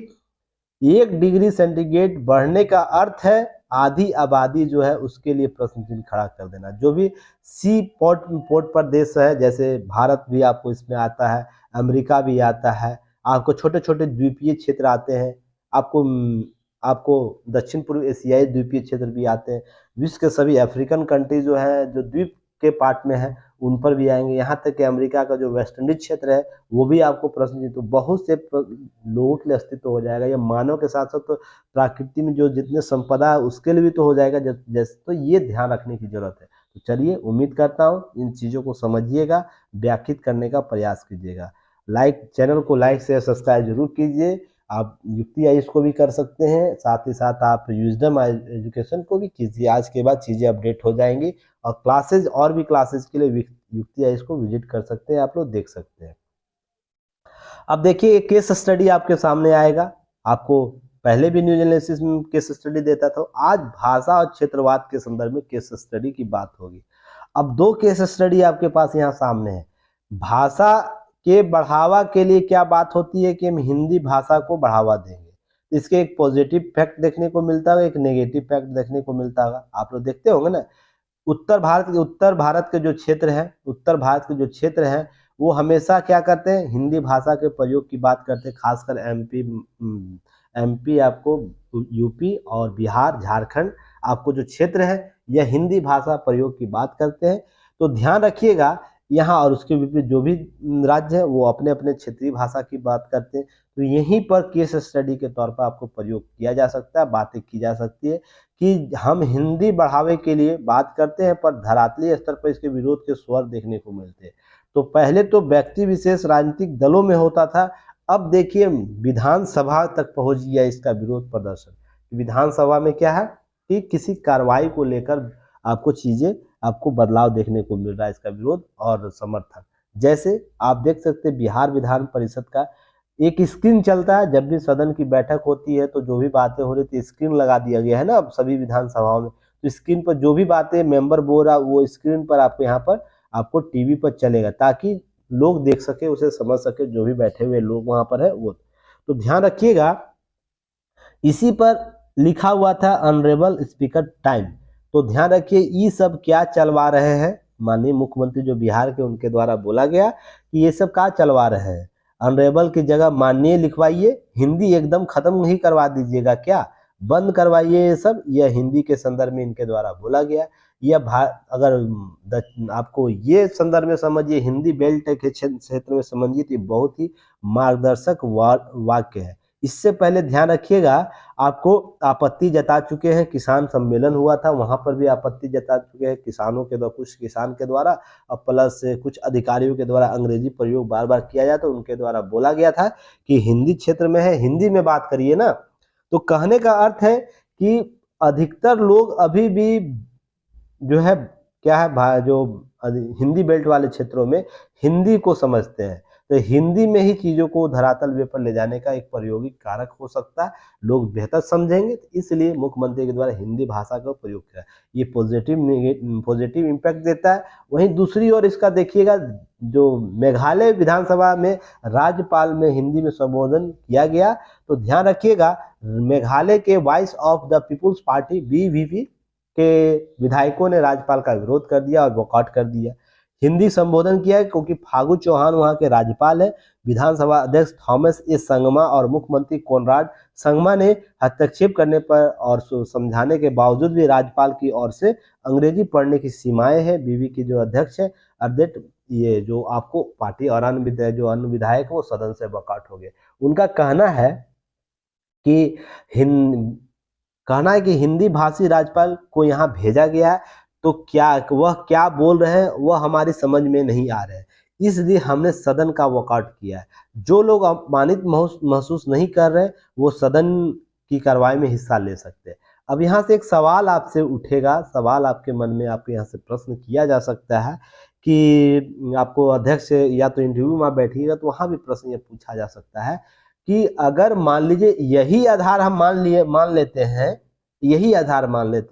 1 डिग्री सेंटीग्रेड बढ़ने का अर्थ है आधी आबादी जो है उसके लिए प्रश्न चिन्ह खड़ा कर देना। जो भी सी पोर्ट पर देश है, जैसे भारत भी आपको इसमें आता है, अमेरिका भी आता है, आपको छोटे छोटे द्वीपीय क्षेत्र आते हैं, आपको दक्षिण पूर्व एशियाई द्वीपीय क्षेत्र भी आते हैं, विश्व के सभी अफ्रीकन कंट्री जो है जो द्वीप के पार्ट में है उन पर भी आएंगे, यहाँ तक कि अमेरिका का जो वेस्ट इंडीज क्षेत्र है वो भी आपको प्रश्न, तो बहुत से लोगों के लिए अस्तित्व हो जाएगा। ये मानव के साथ साथ तो प्रकृति में जो जितने संपदा है उसके लिए भी तो हो जाएगा जैसे, तो ये ध्यान रखने की जरूरत है। तो चलिए उम्मीद करता हूँ इन चीज़ों को समझिएगा, व्याख्यात करने का प्रयास कीजिएगा। चैनल को लाइक शेयर सब्सक्राइब जरूर कीजिए। आप युक्ति आयुष को भी कर सकते हैं, साथ ही साथ आप विजडम एजुकेशन को भी कीजिए। आज के बाद चीज़ें अपडेट हो जाएंगी और क्लासेज और भी क्लासेज के लिए युक्ति आयुष को विजिट कर सकते हैं, आप लोग देख सकते हैं। अब देखिए एक केस स्टडी आपके सामने आएगा, आपको पहले भी न्यूज एनालिसिस में केस स्टडी देता था, आज भाषा और क्षेत्रवाद के संदर्भ में केस स्टडी की बात होगी। अब 2 केस स्टडी आपके पास यहाँ सामने है। भाषा के बढ़ावा के लिए क्या बात होती है कि हम हिंदी भाषा को बढ़ावा देंगे, इसके एक पॉजिटिव फैक्ट देखने को मिलता है, एक नेगेटिव फैक्ट देखने को मिलता है। आप लोग देखते होंगे ना, उत्तर भारत के जो क्षेत्र हैं वो हमेशा क्या करते हैं, हिंदी भाषा के प्रयोग की बात करते हैं, खासकर एमपी आपको यूपी और बिहार झारखंड आपको जो क्षेत्र है यह हिंदी भाषा प्रयोग की बात करते हैं। तो ध्यान रखिएगा यहाँ, और उसके विपरीत जो भी राज्य है वो अपने अपने क्षेत्रीय भाषा की बात करते हैं। तो यहीं पर केस स्टडी के तौर पर आपको प्रयोग किया जा सकता है, बातें की जा सकती है कि हम हिंदी बढ़ावे के लिए बात करते हैं पर धरातलीय स्तर पर इसके विरोध के स्वर देखने को मिलते हैं। तो पहले तो व्यक्ति विशेष राजनीतिक दलों में होता था, अब देखिए विधानसभा तक पहुंच गया इसका विरोध प्रदर्शन। विधानसभा में क्या है कि किसी कार्रवाई को लेकर आपको बदलाव देखने को मिल रहा है, इसका विरोध और समर्थन। जैसे आप देख सकते हैं बिहार विधान परिषद का एक स्क्रीन चलता है, जब भी सदन की बैठक होती है तो जो भी बातें हो रही थी स्क्रीन लगा दिया गया है ना अब सभी विधानसभाओं में, तो स्क्रीन पर जो भी बातें मेंबर बोल रहा वो स्क्रीन पर आपको यहाँ पर आपको टीवी पर चलेगा, ताकि लोग देख सके, उसे समझ सके, जो भी बैठे हुए लोग वहां पर है वो। तो ध्यान रखिएगा इसी पर लिखा हुआ था ऑनरेबल स्पीकर टाइम। तो ध्यान रखिए ये सब क्या चलवा रहे हैं माननीय मुख्यमंत्री जो बिहार के, उनके द्वारा बोला गया कि ये सब क्या चलवा रहे हैं, ऑनरेबल की जगह माननीय लिखवाइए, हिंदी एकदम खत्म नहीं करवा दीजिएगा, क्या बंद करवाइए ये सब, यह हिंदी के संदर्भ में इनके द्वारा बोला गया। यह अगर आपको ये संदर्भ में समझिए, हिंदी बेल्ट के क्षेत्र में समझिए तो बहुत ही मार्गदर्शक वाक्य है। इससे पहले ध्यान रखिएगा आपको आपत्ति जता चुके हैं, किसान सम्मेलन हुआ था वहां पर भी आपत्ति जता चुके हैं किसानों के द्वारा, कुछ किसान के द्वारा और प्लस कुछ अधिकारियों के द्वारा अंग्रेजी प्रयोग बार बार किया जाता, उनके द्वारा बोला गया था कि हिंदी क्षेत्र में है हिंदी में बात करिए ना। तो कहने का अर्थ है कि अधिकतर लोग अभी भी जो है क्या है जो हिंदी बेल्ट वाले क्षेत्रों में हिंदी को समझते हैं, तो हिंदी में ही चीज़ों को धरातल वे पर ले जाने का एक प्रायोगिक कारक हो सकता है, लोग बेहतर समझेंगे, तो इसलिए मुख्यमंत्री के द्वारा हिंदी भाषा का प्रयोग किया। ये पॉजिटिव इम्पैक्ट देता है। वहीं दूसरी ओर इसका देखिएगा, जो मेघालय विधानसभा में राज्यपाल में हिंदी में संबोधन किया गया, तो ध्यान रखिएगा मेघालय के voice of the peoples party BVP के विधायकों ने राज्यपाल का विरोध कर दिया और बॉयकॉट कर दिया। हिंदी संबोधन किया क्योंकि फागू चौहान वहां के राज्यपाल है। विधानसभा अध्यक्ष थॉमस ए संगमा और मुख्यमंत्री कोनराड संगमा ने हस्तक्षेप करने पर और समझाने के बावजूद भी राज्यपाल की ओर से अंग्रेजी पढ़ने की सीमाएं हैं। बीवी के जो अध्यक्ष है अध्यक्ष, ये जो आपको पार्टी और अन्य विधायक वो सदन से बॉयकॉट हो गए। उनका कहना है कि हिंदी भाषी राज्यपाल को यहाँ भेजा गया है, तो वह क्या बोल रहे हैं वह हमारी समझ में नहीं आ रहे हैं, इसलिए हमने सदन का वॉकआउट किया है। जो लोग अपमानित महसूस नहीं कर रहे वो सदन की कार्रवाई में हिस्सा ले सकते हैं। अब यहाँ से एक सवाल आपसे उठेगा, सवाल आपके मन में, आपके यहाँ से प्रश्न किया जा सकता है कि आपको अध्यक्ष या तो इंटरव्यू में बैठिएगा तो वहाँ भी प्रश्न ये पूछा जा सकता है कि अगर मान लीजिए यही आधार हम मान लेते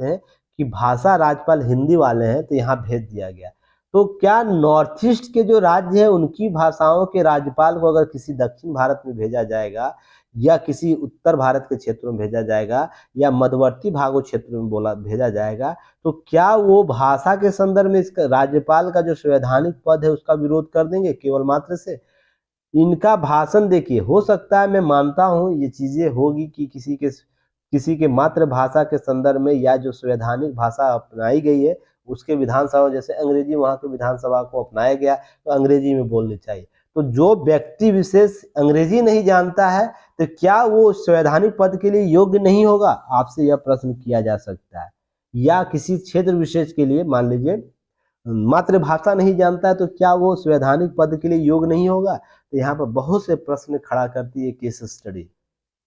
हैं कि भाषा राज्यपाल हिंदी वाले हैं तो यहाँ भेज दिया गया, तो क्या नॉर्थ ईस्ट के जो राज्य है उनकी भाषाओं के राज्यपाल को अगर किसी दक्षिण भारत में भेजा जाएगा या किसी उत्तर भारत के क्षेत्रों में भेजा जाएगा या मध्यवर्ती भागों क्षेत्र में भेजा जाएगा, तो क्या वो भाषा के संदर्भ में इसका राज्यपाल का जो संवैधानिक पद है उसका विरोध कर देंगे केवल मात्र से? इनका भाषण देखिए, हो सकता है, मैं मानता हूं ये चीजें होगी कि किसी के मातृभाषा के संदर्भ में या जो संवैधानिक भाषा अपनाई गई है उसके विधानसभा, जैसे अंग्रेजी वहां के विधानसभा को अपनाया गया तो अंग्रेजी में बोलनी चाहिए। तो जो व्यक्ति विशेष अंग्रेजी नहीं जानता है तो क्या वो संवैधानिक पद के लिए योग्य नहीं होगा? आपसे यह प्रश्न किया जा सकता है। या किसी क्षेत्र विशेष के लिए मान लीजिए मातृभाषा नहीं जानता है तो क्या वो संवैधानिक पद के लिए योग्य नहीं होगा? तो यहाँ पर बहुत से प्रश्न खड़ा करती है केस स्टडी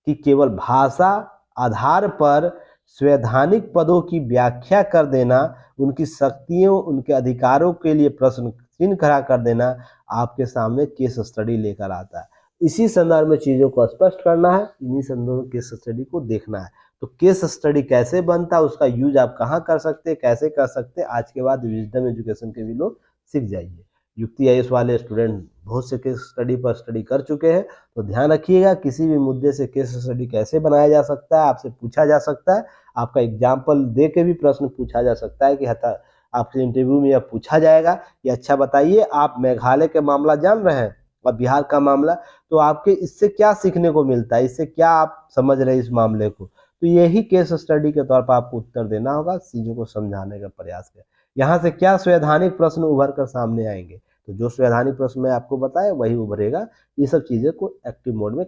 कि केवल भाषा आधार पर संवैधानिक पदों की व्याख्या कर देना, उनकी शक्तियों, उनके अधिकारों के लिए प्रश्न चिन्ह खड़ा कर देना आपके सामने केस स्टडी लेकर आता है। इसी संदर्भ में चीज़ों को स्पष्ट करना है, इन्हीं संदर्भ में केस स्टडी को देखना है। तो केस स्टडी कैसे बनता है, उसका यूज आप कहाँ कर सकते हैं, कैसे कर सकते हैं, आज के बाद विजडम एजुकेशन के भी लोग सीख जाइए। युक्ति आईएएस वाले स्टूडेंट बहुत से केस स्टडी पर स्टडी कर चुके हैं, तो ध्यान रखिएगा किसी भी मुद्दे से केस स्टडी कैसे बनाया जा सकता है, आपसे पूछा जा सकता है। आपका एग्जाम्पल दे के भी प्रश्न पूछा जा सकता है कि आपसे इंटरव्यू में यह पूछा जाएगा कि अच्छा बताइए आप मेघालय के मामला जान रहे हैं और बिहार का मामला, तो आपके इससे क्या सीखने को मिलता है, इससे क्या आप समझ रहे हैं इस मामले को? तो यही केस स्टडी के तौर पर आपको उत्तर देना होगा, चीज़ों को समझाने का प्रयास करें। यहाँ से क्या संवैधानिक प्रश्न उभर कर सामने आएंगे, तो जो संवैधानिक प्रश्न मैं आपको बताया वही उभरेगा। ये सब चीज़ें को एक्टिव मोड में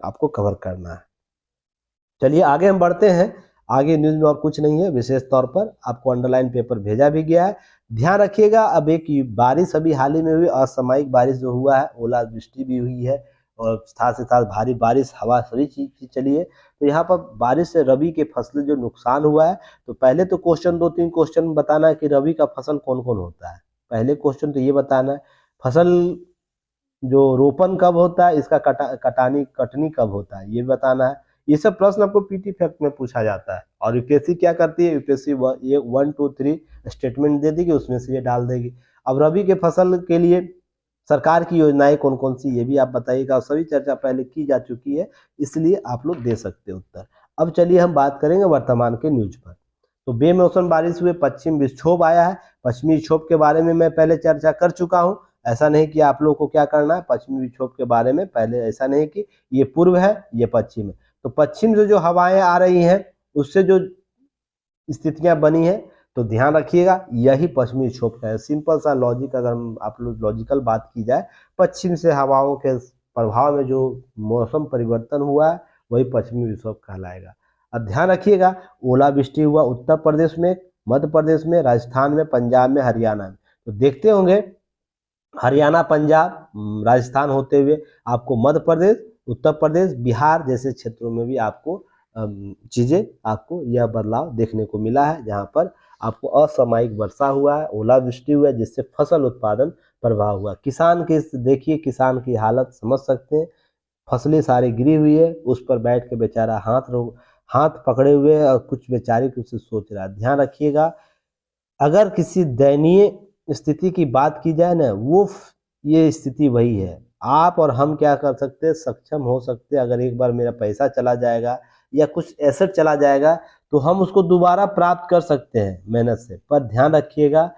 आपको कवर करना है। चलिए आगे हम बढ़ते हैं। आगे न्यूज़ में और कुछ नहीं है, विशेष तौर पर आपको अंडरलाइन पेपर भेजा भी गया है। ध्यान रखिएगा, अब एक बारिश अभी हाल ही में हुई, असामयिक बारिश जो हुआ है, ओलावृष्टि भी हुई है और साथ ही साथ भारी बारिश, हवा, सभी चीज चली है। तो यहाँ पर बारिश से रबी के फसलें जो नुकसान हुआ है, तो पहले तो क्वेश्चन 2-3 क्वेश्चन बताना है कि रबी का फसल कौन कौन होता है। पहले क्वेश्चन तो ये बताना है फसल जो रोपन कब होता है, इसका कटनी कब होता है, ये बताना है। ये सब प्रश्न आपको पीटी फैक्ट में पूछा जाता है। और यूपीएससी क्या करती है, यूपीएससी ये 1, 2, 3 स्टेटमेंट दे देगी, उसमें से ये डाल देगी। अब रबी के फसल के लिए सरकार की योजनाएं कौन कौन सी, ये भी आप बताइएगा। सभी चर्चा पहले की जा चुकी है, इसलिए आप लोग दे सकते हैं उत्तर। अब चलिए हम बात करेंगे वर्तमान के न्यूज पर। तो बेमौसम बारिश हुए, पश्चिम विक्षोभ आया है। पश्चिमी विक्षोभ के बारे में मैं पहले चर्चा कर चुका हूँ। ऐसा नहीं कि आप लोग को क्या करना है, पश्चिमी विक्षोभ के बारे में पहले ऐसा नहीं कि ये पूर्व है ये पश्चिम है। तो पश्चिम से जो हवाएं आ रही हैं उससे जो स्थितियां बनी है, तो ध्यान रखिएगा यही पश्चिमी विक्षोभ का है। सिंपल सा लॉजिक, अगर आप लोग लॉजिकल बात की जाए, पश्चिम से हवाओं के प्रभाव में जो मौसम परिवर्तन हुआ है वही पश्चिमी विक्षोभ कहलाएगा। अब ध्यान रखिएगा, ओलावृष्टि हुआ उत्तर प्रदेश में, मध्य प्रदेश में, राजस्थान में, पंजाब में, हरियाणा में। तो देखते होंगे हरियाणा, पंजाब, राजस्थान होते हुए आपको मध्य प्रदेश, उत्तर प्रदेश, बिहार जैसे क्षेत्रों में भी आपको चीज़ें, आपको यह बदलाव देखने को मिला है, जहाँ पर आपको असामयिक वर्षा हुआ है, ओलावृष्टि हुआ है, जिससे फसल उत्पादन प्रभाव हुआ। किसान के देखिए, किसान की हालत समझ सकते हैं, फसलें सारी गिरी हुई है, उस पर बैठ के बेचारा हाथ पकड़े हुए है और कुछ बेचारे कुछ सोच रहा है। ध्यान रखिएगा, अगर किसी दयनीय स्थिति की बात की जाए ना, ये स्थिति वही है। आप और हम क्या कर सकते हैं, सक्षम हो सकते हैं। अगर एक बार मेरा पैसा चला जाएगा या कुछ एसेट चला जाएगा तो हम उसको दोबारा प्राप्त कर सकते हैं मेहनत से। पर ध्यान रखिएगा,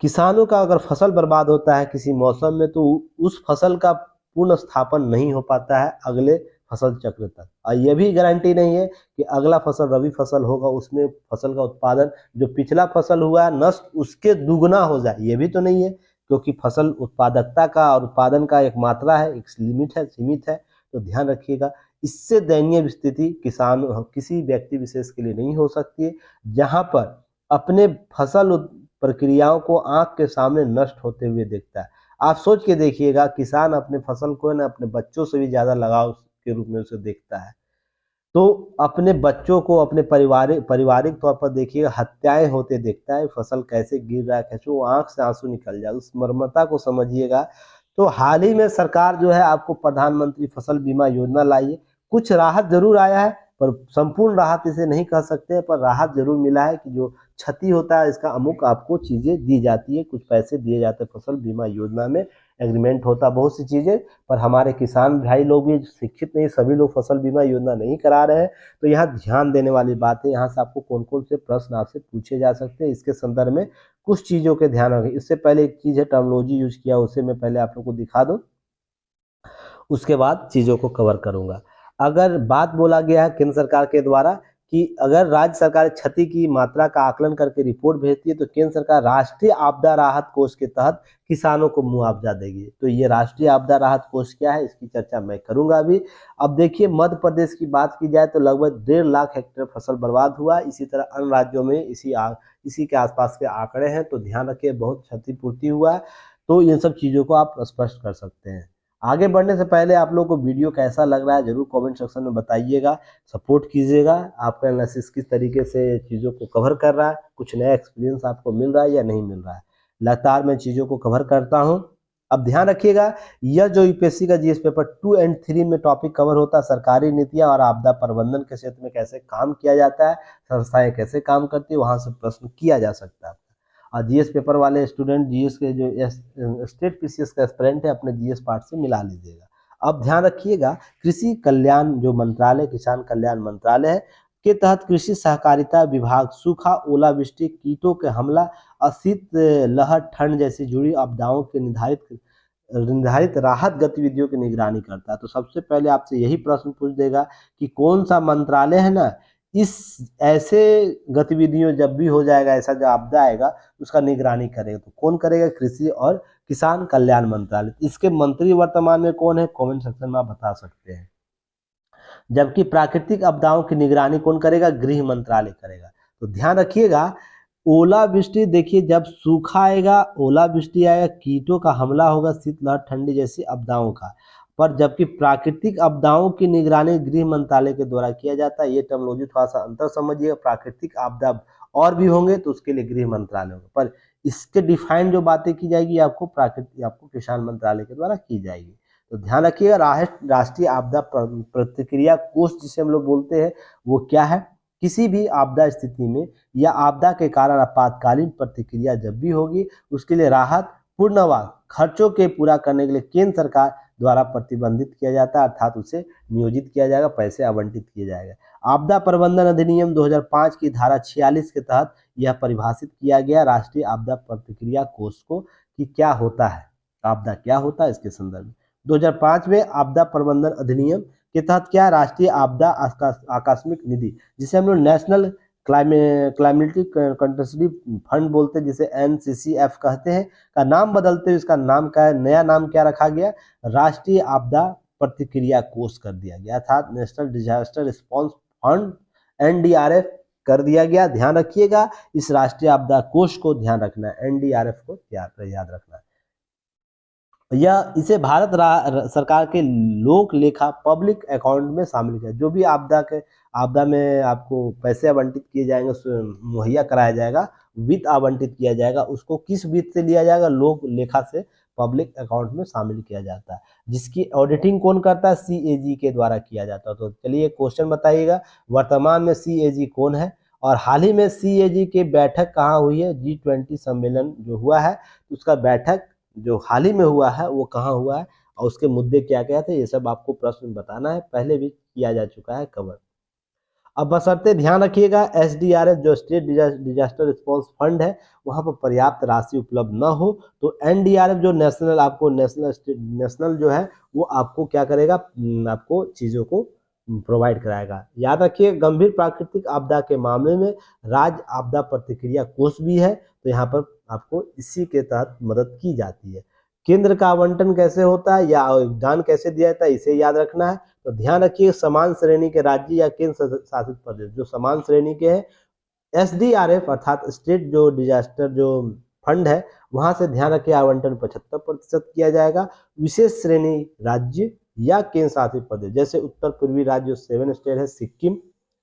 किसानों का अगर फसल बर्बाद होता है किसी मौसम में तो उस फसल का पुनः स्थापन नहीं हो पाता है अगले फसल चक्र तक। और यह भी गारंटी नहीं है कि अगला फसल रबी फसल होगा, उसमें फसल का उत्पादन जो पिछला फसल हुआ है नष्ट उसके दुगना हो जाए, ये भी तो नहीं है। क्योंकि फसल उत्पादकता का और उत्पादन का एक मात्रा है, एक लिमिट है, सीमित है। तो ध्यान रखिएगा, इससे दयनीय स्थिति किसान किसी व्यक्ति विशेष के लिए नहीं हो सकती है, जहाँ पर अपने फसल प्रक्रियाओं को आंख के सामने नष्ट होते हुए देखता है। आप सोच के देखिएगा, किसान अपने फसल को ना अपने बच्चों से भी ज़्यादा लगाव के रूप में उसे देखता है। तो अपने बच्चों को अपने पारिवारिक तौर पर देखिएगा हत्याएं होते देखता है, फसल कैसे गिर रहा है, कैसे वो आंख से आंसू निकल जाए, उस मर्मता को समझिएगा। तो हाल ही में सरकार जो है आपको प्रधानमंत्री फसल बीमा योजना लाई है। कुछ राहत जरूर आया है, पर संपूर्ण राहत इसे नहीं कह सकते, पर राहत जरूर मिला है कि जो क्षति होता है इसका अमुक आपको चीजें दी जाती है, कुछ पैसे दिए जाते हैं फसल बीमा योजना में, एग्रीमेंट होता है बहुत सी चीजें। पर हमारे किसान भाई लोग भी शिक्षित नहीं, सभी लोग फसल बीमा योजना नहीं करा रहे हैं। तो यहाँ ध्यान देने वाली बात है, यहाँ से आपको कौन कौन से प्रश्न आपसे पूछे जा सकते हैं, इसके संदर्भ में कुछ चीज़ों के ध्यान रखें। इससे पहले एक चीज़ है, टर्मोलॉजी यूज किया, उसे मैं पहले आप लोग को दिखा दूँ, उसके बाद चीज़ों को कवर करूँगा। अगर बात बोला गया है केंद्र सरकार के द्वारा कि अगर राज्य सरकार क्षति की मात्रा का आकलन करके रिपोर्ट भेजती है तो केंद्र सरकार राष्ट्रीय आपदा राहत कोष के तहत किसानों को मुआवजा देगी। तो ये राष्ट्रीय आपदा राहत कोष क्या है, इसकी चर्चा मैं करूंगा अभी। अब देखिए, मध्य प्रदेश की बात की जाए तो लगभग 1.5 लाख हेक्टेयर फसल बर्बाद हुआ। इसी तरह अन्य राज्यों में इसी के आसपास के आंकड़े हैं। तो ध्यान रखिए, बहुत क्षतिपूर्ति हुआ है। तो इन सब चीज़ों को आप स्पष्ट कर सकते हैं। आगे बढ़ने से पहले आप लोग को वीडियो कैसा लग रहा है जरूर कमेंट सेक्शन में बताइएगा, सपोर्ट कीजिएगा। आपका एनालिसिस किस तरीके से चीज़ों को कवर कर रहा है, कुछ नया एक्सपीरियंस आपको मिल रहा है या नहीं मिल रहा है। लगातार मैं चीज़ों को कवर करता हूं। अब ध्यान रखिएगा, यह जो यूपीएससी का जीएस पेपर 2 और 3 में टॉपिक कवर होता है, सरकारी नीतियां और आपदा प्रबंधन के क्षेत्र में कैसे काम किया जाता है, संस्थाएं कैसे काम करती है, वहां से प्रश्न किया जा सकता है। और जीएस पेपर वाले स्टूडेंट, जीएस के जो स्टेट पीसीएस का एस्पिरेंट है, अपने जीएस पार्ट से मिला लीजिएगा। अब ध्यान रखिएगा, कृषि कल्याण जो मंत्रालय, किसान कल्याण मंत्रालय है के तहत कृषि सहकारिता विभाग सूखा, ओलावृष्टि, कीटों के हमला और शीत लहर, ठंड जैसी जुड़ी आपदाओं के निर्धारित राहत गतिविधियों की निगरानी करता है। तो सबसे पहले आपसे यही प्रश्न पूछ देगा कि कौन सा मंत्रालय है ना, इस ऐसे गतिविधियों जब भी हो जाएगा, ऐसा जो आपदा आएगा उसका निगरानी करेगा। तो कौन करेगा, कृषि और किसान कल्याण मंत्रालय। इसके मंत्री वर्तमान में कौन है, कमेंट सेक्शन में आप बता सकते हैं। जबकि प्राकृतिक आपदाओं की निगरानी कौन करेगा, गृह मंत्रालय करेगा। तो ध्यान रखिएगा, ओलावृष्टि देखिए, जब सूखा आएगा, ओलावृष्टि आएगा, कीटों का हमला होगा, शीतलहर, ठंडी जैसी आपदाओं का। पर जबकि प्राकृतिक आपदाओं की निगरानी गृह मंत्रालय के द्वारा किया जाता है। ये टर्मोलॉजी थोड़ा सा अंतर समझिएगा, प्राकृतिक आपदा और भी होंगे तो उसके लिए गृह मंत्रालय होगा, पर इसके डिफाइन जो बातें की जाएगी आपको किसान मंत्रालय के द्वारा की जाएगी। तो ध्यान रखिएगा, राष्ट्रीय आपदा प्रतिक्रिया कोष जिसे हम लोग बोलते हैं वो क्या है, किसी भी आपदा स्थिति में या आपदा के कारण आपातकालीन प्रतिक्रिया जब भी होगी उसके लिए राहत पूर्णवाह खर्चों के पूरा करने के लिए केंद्र सरकार द्वारा प्रतिबंधित किया जाता है, अर्थात उसे नियोजित किया जाएगा, पैसे आवंटित किए जाएगा। आपदा प्रबंधन अधिनियम 2005 की धारा 46 के तहत यह परिभाषित किया गया राष्ट्रीय आपदा प्रतिक्रिया कोष को कि क्या होता है, आपदा क्या होता है, इसके संदर्भ में 2005 में आपदा प्रबंधन अधिनियम के तहत क्या, राष्ट्रीय आपदा आकस्मिक निधि, जिसे हम लोग नेशनल क्लाइमेटिक कंट्रीब्यूशन फंड बोलते हैं, जिसे NCCF कहते हैं, का नाम बदलते हुए इसका नाम क्या है, नया नाम क्या रखा गया, राष्ट्रीय आपदा प्रतिक्रिया कोष कर दिया गया, अर्थात national disaster response fund NDRF कर दिया गया। ध्यान रखिएगा, इस राष्ट्रीय आपदा कोष को ध्यान रखना है, NDRF को याद रखना है। यह इसे भारत सरकार के लोक लेखा पब्लिक अकाउंट में शामिल किया। जो भी आपदा में आपको पैसे आवंटित किए जाएंगे, मुहैया कराया जाएगा, वित्त आवंटित किया जाएगा उसको किस वित्त से लिया जाएगा, लोक लेखा से पब्लिक अकाउंट में शामिल किया जाता है, जिसकी ऑडिटिंग कौन करता है, CAG के द्वारा किया जाता है। तो चलिए क्वेश्चन बताइएगा, वर्तमान में CAG कौन है और हाल ही में CAG की बैठक कहाँ हुई है, G20 सम्मेलन जो हुआ है उसका बैठक जो हाल ही में हुआ है वो कहाँ हुआ है और उसके मुद्दे क्या क्या थे, ये सब आपको प्रश्न बताना है, पहले भी किया जा चुका है कवर। अब बशर्ते ध्यान रखिएगा SDRF जो स्टेट डिजास्टर रिस्पांस फंड है वहाँ पर पर्याप्त राशि उपलब्ध न हो तो NDRF जो नेशनल जो है वो आपको क्या करेगा, आपको चीज़ों को प्रोवाइड कराएगा। याद रखिए गंभीर प्राकृतिक आपदा के मामले में राज्य आपदा प्रतिक्रिया कोष भी है, तो यहाँ पर आपको इसी के तहत मदद की जाती है। केंद्र का आवंटन कैसे होता है या योगदान कैसे दिया जाता है इसे याद रखना है। तो ध्यान रखिए समान श्रेणी के राज्य या केंद्र शासित प्रदेश जो समान श्रेणी के हैं SDRF अर्थात स्टेट जो डिजास्टर जो फंड है वहां से ध्यान रखिए आवंटन 75% किया जाएगा। विशेष श्रेणी राज्य या केंद्र शासित प्रदेश जैसे उत्तर पूर्वी राज्य 7 स्टेट है, सिक्किम,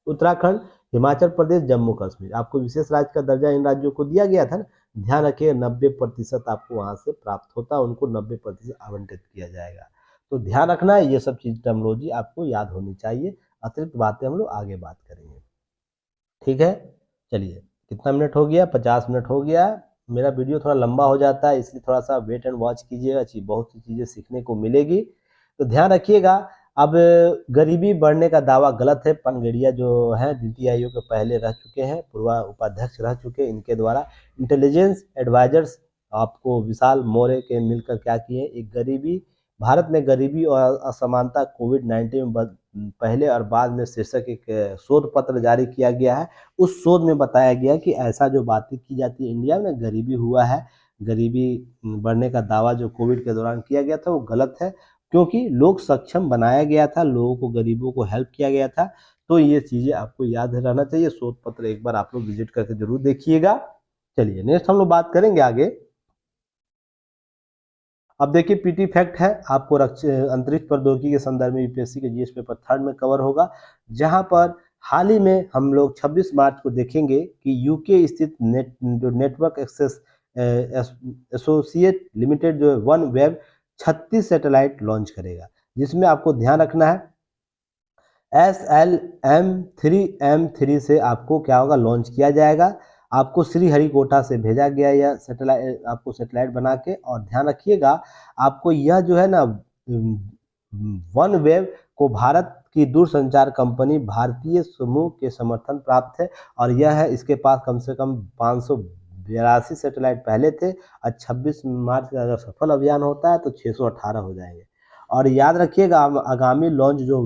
उत्तराखंड, हिमाचल प्रदेश, जम्मू कश्मीर, आपको विशेष राज्य का दर्जा इन राज्यों को दिया गया था ना। ध्यान रखिए 90% आपको वहां से प्राप्त होता है, उनको 90% आवंटित किया जाएगा। तो ध्यान रखना है ये सब चीज टर्मोलॉजी आपको याद होनी चाहिए, अतिरिक्त बातें हम लोग आगे बात करेंगे। ठीक है, चलिए कितना मिनट हो गया, 50 मिनट हो गया। मेरा वीडियो थोड़ा लंबा हो जाता है इसलिए थोड़ा सा वेट एंड वॉच कीजिएगा, बहुत सी चीज़ें सीखने को मिलेगी। तो ध्यान रखिएगा अब गरीबी बढ़ने का दावा गलत है। पनगड़िया जो है नीति आयोग के पहले रह चुके हैं, पूर्व उपाध्यक्ष रह चुके हैं, इनके द्वारा इंटेलिजेंस एडवाइजर्स आपको विशाल मौर्य के मिलकर क्या किए, एक गरीबी भारत में गरीबी और असमानता कोविड-19 में पहले और बाद में शीर्षक एक शोध पत्र जारी किया गया है। उस शोध में बताया गया कि ऐसा जो बातें की जाती है इंडिया में गरीबी हुआ है, गरीबी बढ़ने का दावा जो कोविड के दौरान किया गया था वो गलत है, क्योंकि लोग सक्षम बनाया गया था, लोगों को गरीबों को हेल्प किया गया था। तो ये चीज़ें आपको याद रहना चाहिए, शोध पत्र एक बार आप लोग विजिट करके जरूर देखिएगा। चलिए नेक्स्ट हम लोग बात करेंगे आगे। अब देखिए पीटी फैक्ट है, आपको अंतरिक्ष प्रौद्योगिकी के संदर्भ में यूपीएससी के जीएस पेपर 3 में कवर होगा, जहां पर हाल ही में हम लोग 26 मार्च को देखेंगे कि यूके स्थित जो नेटवर्क एक्सेस एसोसिएट लिमिटेड जो है वन वेब 36 सैटेलाइट लॉन्च करेगा, जिसमें आपको ध्यान रखना है SLM-3M3 से आपको क्या होगा, लॉन्च किया जाएगा। आपको श्रीहरिकोटा से भेजा गया यह सैटेलाइट, आपको सैटेलाइट बना के, और ध्यान रखिएगा आपको यह जो है ना वन वेब को भारत की दूरसंचार कंपनी भारतीय समूह के समर्थन प्राप्त है, और यह है इसके पास कम से कम 582 सैटेलाइट पहले थे, और 26 मार्च का अगर सफल अभियान होता है तो 618 हो जाएंगे। और याद रखिएगा आगामी लॉन्च जो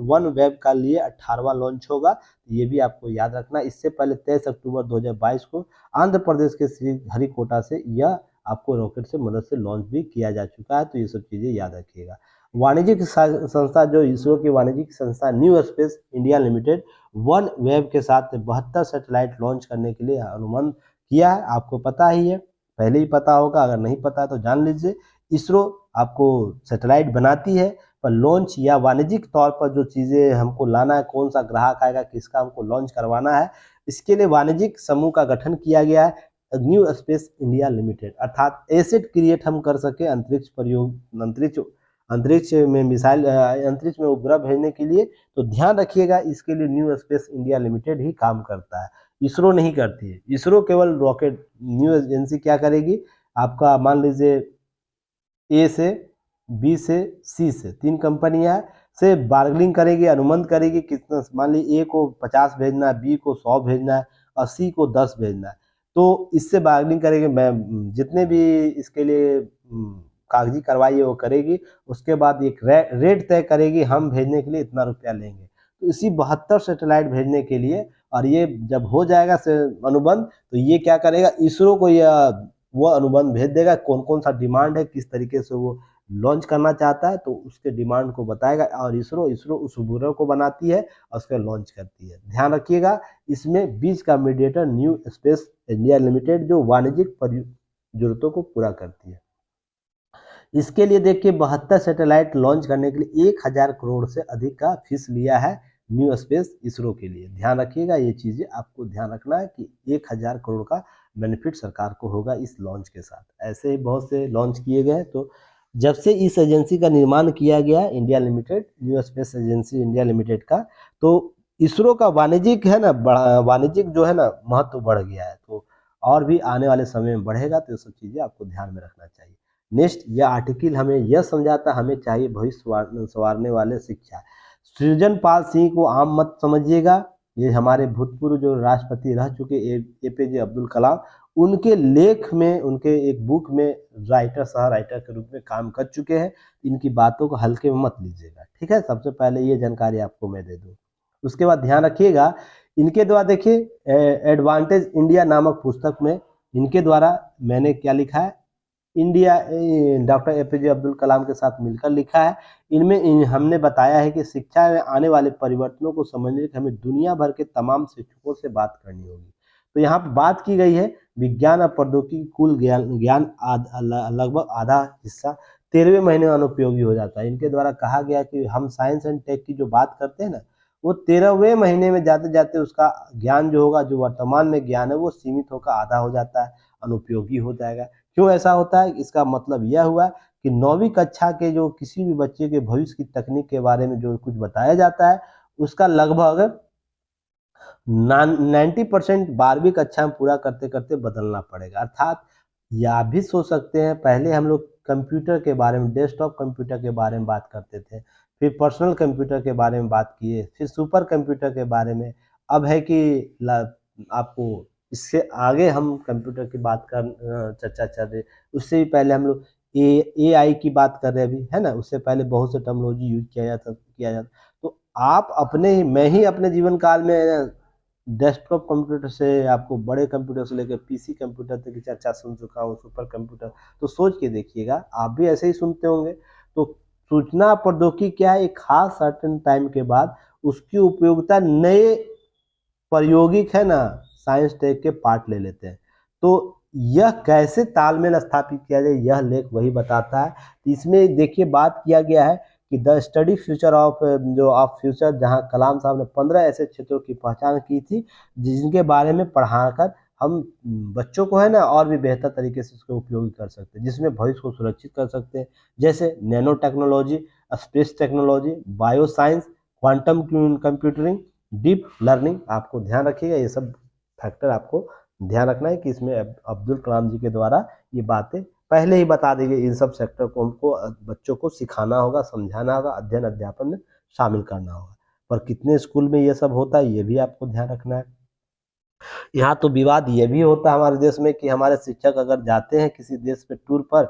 वन वेब का लिए 18वां लॉन्च होगा, ये भी आपको याद रखना। इससे पहले 23 अक्टूबर 2022 को आंध्र प्रदेश के श्रीहरिकोटा से यह आपको रॉकेट से मदद से लॉन्च भी किया जा चुका है, तो ये सब चीज़ें याद रखिएगा। वाणिज्यिक संस्था जो इसरो की वाणिज्यिक संस्था new space India limited one web के साथ 72 सैटेलाइट लॉन्च करने के लिए अनुमान किया है। आपको पता ही है, पहले ही पता होगा, अगर नहीं पता है तो जान लीजिए। इसरो आपको सैटेलाइट बनाती है, पर लॉन्च या वाणिज्यिक तौर पर जो चीज़ें हमको लाना है, कौन सा ग्राहक आएगा, किसका हमको लॉन्च करवाना है, इसके लिए वाणिज्यिक समूह का गठन किया गया है न्यू स्पेस इंडिया लिमिटेड, अर्थात एसेट क्रिएट हम कर सके अंतरिक्ष में मिसाइल, अंतरिक्ष में उपग्रह भेजने के लिए। तो ध्यान रखिएगा इसके लिए न्यू स्पेस इंडिया लिमिटेड ही काम करता है, इसरो नहीं करती है। इसरो केवल रॉकेट, न्यू एजेंसी क्या करेगी, आपका मान लीजिए ए से बी से सी से 3 कंपनियां से बार्गेनिंग करेगी, अनुबंध करेगी, कितना मान ली ए को 50 भेजना है, बी को 100 भेजना है और सी को 10 भेजना है, तो इससे बार्गेनिंग करेगी। मैं जितने भी इसके लिए कागजी कार्रवाई है वो करेगी, उसके बाद एक रेट तय करेगी, हम भेजने के लिए इतना रुपया लेंगे। तो इसी 72 सैटेलाइट भेजने के लिए, और ये जब हो जाएगा अनुबंध, तो ये क्या करेगा, इसरो को यह वो अनुबंध भेज देगा, कौन कौन सा डिमांड है, किस तरीके से वो लॉन्च करना चाहता है, तो उसके डिमांड को बताएगा, और इसरो उस उपग्रह को बनाती है और उसका लॉन्च करती है। ध्यान रखिएगा इसमें बीच का mediator new space India limited जो वाणिज्यिक जरूरतों को पूरा करती है। इसके लिए देखिए 72 सैटेलाइट लॉन्च करने के लिए 1000 करोड़ से अधिक का फीस लिया है न्यू स्पेस इसरो के लिए। ध्यान रखिएगा, ये चीज़ें आपको ध्यान रखना है कि 1000 करोड़ का बेनिफिट सरकार को होगा इस लॉन्च के साथ। ऐसे ही बहुत से लॉन्च किए गए। तो जब से इस एजेंसी का निर्माण किया गया India limited, new space agency India limited का, तो इसरो का वाणिज्यिक है ना, वाणिज्यिक जो है ना महत्व बढ़ गया है। तो और भी आने वाले समय में बढ़ेगा। तो ये सब चीज़ें आपको ध्यान में रखना चाहिए। नेक्स्ट, यह आर्टिकल हमें यह समझाता, हमें चाहिए भविष्य संवारने वाले शिक्षा। सृजन पाल सिंह को आम मत समझिएगा। ये हमारे भूतपूर्व जो राष्ट्रपति रह चुके एपीजे अब्दुल कलाम, उनके लेख में, उनके एक बुक में राइटर, सह राइटर के रूप में काम कर चुके हैं। इनकी बातों को हल्के में मत लीजिएगा, ठीक है। सबसे पहले ये जानकारी आपको मैं दे दूँ। उसके बाद ध्यान रखिएगा, इनके द्वारा देखिए एडवांटेज इंडिया नामक पुस्तक में इनके द्वारा मैंने क्या लिखा है, India doctor APJ Abdul Kalam के साथ मिलकर लिखा है। इनमें हमने बताया है कि शिक्षा में आने वाले परिवर्तनों को समझने के हमें दुनिया भर के तमाम शिक्षकों से बात करनी होगी। तो यहाँ पर बात की गई है विज्ञान और प्रौद्योगिकी कुल ज्ञान लगभग आधा हिस्सा 13वें महीने में अनुपयोगी हो जाता है। इनके द्वारा कहा गया कि हम साइंस एंड टेक की जो बात करते हैं ना, वो 13वें महीने में जाते जाते उसका ज्ञान जो होगा, जो वर्तमान में ज्ञान है, वो सीमित होकर आधा हो जाता है, अनुपयोगी हो जाएगा। क्यों ऐसा होता है? इसका मतलब यह हुआ कि 9वीं कक्षा के जो किसी भी बच्चे के भविष्य की तकनीक के बारे में जो कुछ बताया जाता है, उसका लगभग 90% 12वीं कक्षा में पूरा करते करते बदलना पड़ेगा। अर्थात या आप भी सोच सकते हैं, पहले हम लोग कंप्यूटर के बारे में, डेस्कटॉप कंप्यूटर के बारे में बात करते थे, फिर पर्सनल कंप्यूटर के बारे में बात किए, फिर सुपर कंप्यूटर के बारे में। अब है कि आपको इससे आगे हम कंप्यूटर की बात कर चर्चा चल रही। उससे भी पहले हम लोग AI की बात कर रहे हैं अभी, है ना। उससे पहले बहुत से टर्मिनोलॉजी यूज किया जाता। तो आप मैं ही अपने जीवन काल में डेस्कटॉप कंप्यूटर से आपको बड़े कंप्यूटर से लेकर पीसी कंप्यूटर तक की चर्चा सुन चुका हूँ, सुपर कंप्यूटर। तो सोच के देखिएगा, आप भी ऐसे ही सुनते होंगे। तो सूचना प्रौद्योगिकी क्या है, एक खास सर्टेन टाइम के बाद उसकी उपयोगिता नए प्रायोगिक है ना साइंस टेक के पार्ट ले लेते हैं। तो यह कैसे तालमेल स्थापित किया जाए, यह लेख वही बताता है। तो इसमें देखिए बात किया गया है कि the study future of future, जहां कलाम साहब ने 15 ऐसे क्षेत्रों की पहचान की थी जिनके बारे में पढ़ाकर हम बच्चों को है ना और भी बेहतर तरीके से उसको उपयोग कर सकते हैं, जिसमें भविष्य को सुरक्षित कर सकते हैं। जैसे nano technology, space technology, bio science, quantum कंप्यूटरिंग, deep learning. आपको ध्यान रखिएगा, ये सब फैक्टर आपको ध्यान रखना है कि इसमें अब्दुल कलाम जी के द्वारा ये बातें पहले ही बता दी गई। इन सब सेक्टर को उनको बच्चों को सिखाना होगा, समझाना होगा, अध्ययन अध्यापन में शामिल करना होगा। पर कितने स्कूल में ये सब होता है, ये भी आपको ध्यान रखना है। यहाँ तो विवाद ये भी होता है हमारे देश में कि हमारे शिक्षक अगर जाते हैं किसी देश पे टूर पर,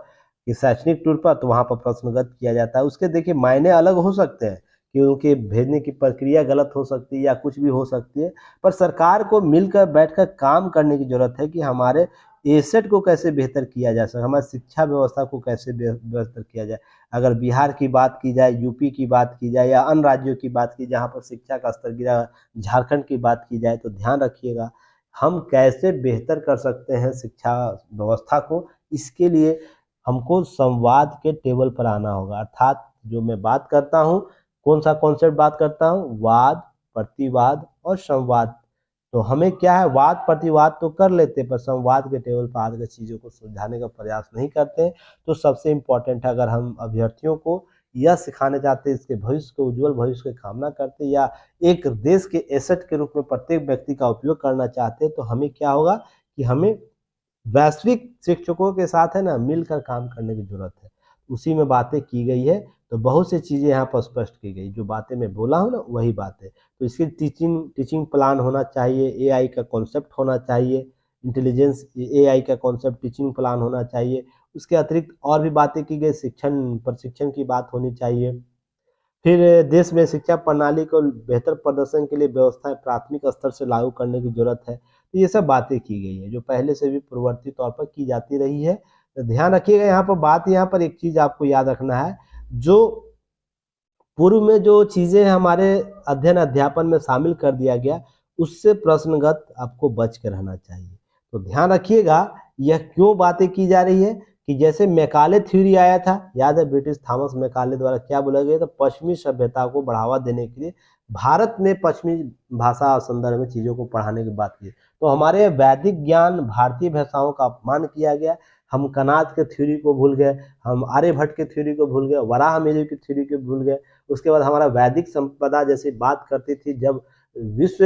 कि शैक्षणिक टूर पर, तो वहाँ पर प्रश्नगत किया जाता है। उसके देखिए मायने अलग हो सकते हैं कि उनके भेजने की प्रक्रिया गलत हो सकती है या कुछ भी हो सकती है। पर सरकार को मिलकर बैठकर काम करने की जरूरत है कि हमारे एसेट को कैसे बेहतर किया जा सके, हमारी शिक्षा व्यवस्था को कैसे बेहतर किया जाए। अगर बिहार की बात की जाए, यूपी की बात की जाए या अन्य राज्यों की बात की, जहाँ पर शिक्षा का स्तर गिरा, झारखंड की बात की जाए, तो ध्यान रखिएगा हम कैसे बेहतर कर सकते हैं शिक्षा व्यवस्था को। इसके लिए हमको संवाद के टेबल पर आना होगा। अर्थात जो मैं बात करता हूँ, कौन सा कॉन्सेप्ट बात करता हूँ, वाद, प्रतिवाद और संवाद। तो हमें क्या है, वाद प्रतिवाद तो कर लेते पर संवाद के टेबल पर आकर चीज़ों को सुलझाने का प्रयास नहीं करते। तो सबसे इम्पोर्टेंट है, अगर हम अभ्यर्थियों को यह सिखाने चाहते हैं, इसके भविष्य को, उज्जवल भविष्य की कामना करते, या एक देश के एसेट के रूप में प्रत्येक व्यक्ति का उपयोग करना चाहते हैं, तो हमें क्या होगा कि हमें वैश्विक शिक्षकों के साथ है ना मिलकर काम करने की जरूरत है। उसी में बातें की गई है। तो बहुत सी चीज़ें यहाँ पर स्पष्ट की गई, जो बातें मैं बोला हूँ ना वही बात है। तो इसकी टीचिंग प्लान होना चाहिए, AI का कॉन्सेप्ट होना चाहिए, इंटेलिजेंस AI का कॉन्सेप्ट टीचिंग प्लान होना चाहिए। उसके अतिरिक्त और भी बातें की गई, प्रशिक्षण की बात होनी चाहिए। फिर देश में शिक्षा प्रणाली को बेहतर प्रदर्शन के लिए व्यवस्थाएं प्राथमिक स्तर से लागू करने की जरूरत है। तो ये सब बातें की गई है जो पहले से भी पूर्ववर्ती तौर पर की जाती रही है। तो ध्यान रखिएगा, यहाँ पर एक चीज़ आपको याद रखना है, जो पूर्व में जो चीज़ें हमारे अध्ययन अध्यापन में शामिल कर दिया गया, उससे प्रश्नगत आपको बच के रहना चाहिए। तो ध्यान रखिएगा, यह क्यों बातें की जा रही है कि जैसे मैकाले थ्योरी आया था, याद है ब्रिटिश थॉमस मैकाले द्वारा क्या बोला गया था, पश्चिमी सभ्यता को बढ़ावा देने के लिए भारत में पश्चिमी भाषा और संदर्भ में चीज़ों को पढ़ाने की बात की, तो हमारे वैदिक ज्ञान भारतीय भाषाओं का अपमान किया गया। हम कनाद के थ्योरी को भूल गए, हम आर्यभट्ट के थ्योरी को भूल गए, वराहमिहिर की थ्योरी को भूल गए। उसके बाद हमारा वैदिक संपदा जैसी बात करती थी, जब विश्व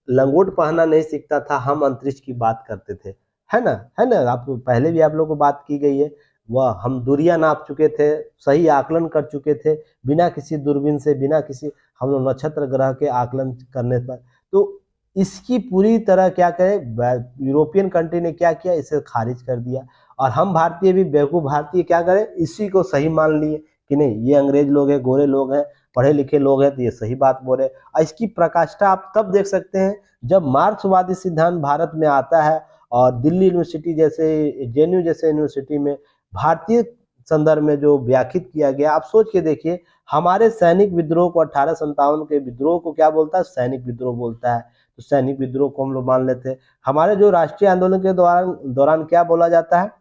लंगोट पहनना नहीं सीखता था, हम अंतरिक्ष की बात करते थे, है ना? है ना? आप पहले भी आप लोगों को बात की गई है। वह हम दूरियां नाप चुके थे, सही आकलन कर चुके थे, बिना किसी दूरबीन से, बिना किसी हम लोग नक्षत्र ग्रह के आकलन करने पर। तो इसकी पूरी तरह क्या करें, यूरोपियन कंट्री ने क्या किया, इसे खारिज कर दिया। और हम भारतीय भी बेवकूफ़ भारतीय क्या करें, इसी को सही मान लिए कि नहीं ये अंग्रेज लोग हैं, गोरे लोग हैं, पढ़े लिखे लोग हैं, तो ये सही बात बोल रहे हैं। और इसकी प्रकाष्ठा आप तब देख सकते हैं जब मार्क्सवादी सिद्धांत भारत में आता है और दिल्ली यूनिवर्सिटी जैसे, जेएनयू जैसे यूनिवर्सिटी में भारतीय संदर्भ में जो व्याख्यात किया गया। आप सोच के देखिए, हमारे सैनिक विद्रोह को 1857 के विद्रोह को क्या बोलता है, सैनिक विद्रोह बोलता है। तो सैनिक विद्रोह को हम लोग मान लेते हैं। हमारे जो राष्ट्रीय आंदोलन के दौरान क्या बोला जाता है,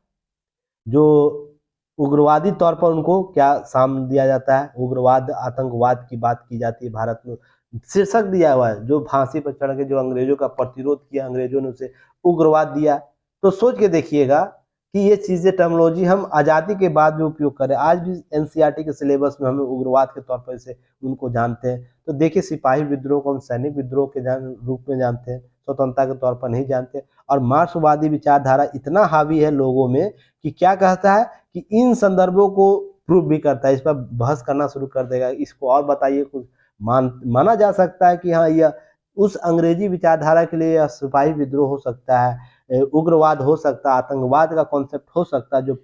जो उग्रवादी तौर पर उनको क्या साम दिया जाता है, उग्रवाद आतंकवाद की बात की जाती है भारत में, शीर्षक दिया हुआ है। जो फांसी पर चढ़ के जो अंग्रेजों का प्रतिरोध किया, अंग्रेजों ने उसे उग्रवाद दिया। तो सोच के देखिएगा कि ये चीज़ें टर्मिनोलॉजी हम आज़ादी के बाद भी उपयोग करें। आज भी एनसीईआरटी के सिलेबस में हमें उग्रवाद के तौर पर इसे उनको जानते हैं। तो देखिए, सिपाही विद्रोह को हम सैनिक विद्रोह के रूप में जानते हैं, स्वतंत्रता के तौर पर नहीं जानते। और मार्क्सवादी विचारधारा इतना हावी है लोगों में कि क्या कहता है कि इन संदर्भों को प्रूव भी करता है, इस पर बहस करना शुरू कर देगा। इसको और बताइए, कुछ माना जा सकता है कि हाँ, यह उस अंग्रेजी विचारधारा के लिए यह सिपाही विद्रोह हो सकता है, उग्रवाद हो सकता है, आतंकवाद का कॉन्सेप्ट हो सकता है, जो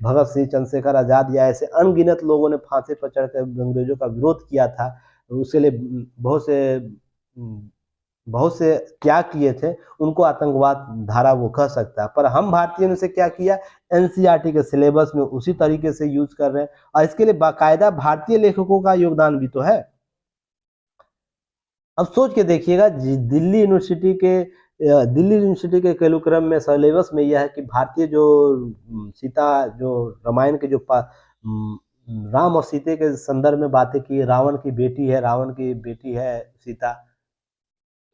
भगत सिंह, चंद्रशेखर आजाद या ऐसे अनगिनत लोगों ने फांसी पर चढ़कर अंग्रेजों का विरोध किया था। उसके लिए बहुत से त्याग किए थे, उनको आतंकवाद धारा वो कह सकता है। पर हम भारतीयों ने से क्या किया, एनसीईआरटी के सिलेबस में उसी तरीके से यूज कर रहे हैं। और इसके लिए बाकायदा भारतीय लेखकों का योगदान भी तो है। अब सोच के देखिएगा, दिल्ली यूनिवर्सिटी के कैरिकुलम में, सिलेबस में यह है कि भारतीय जो सीता, जो रामायण के जो राम और सीते के संदर्भ में बातें की, रावण की बेटी है सीता।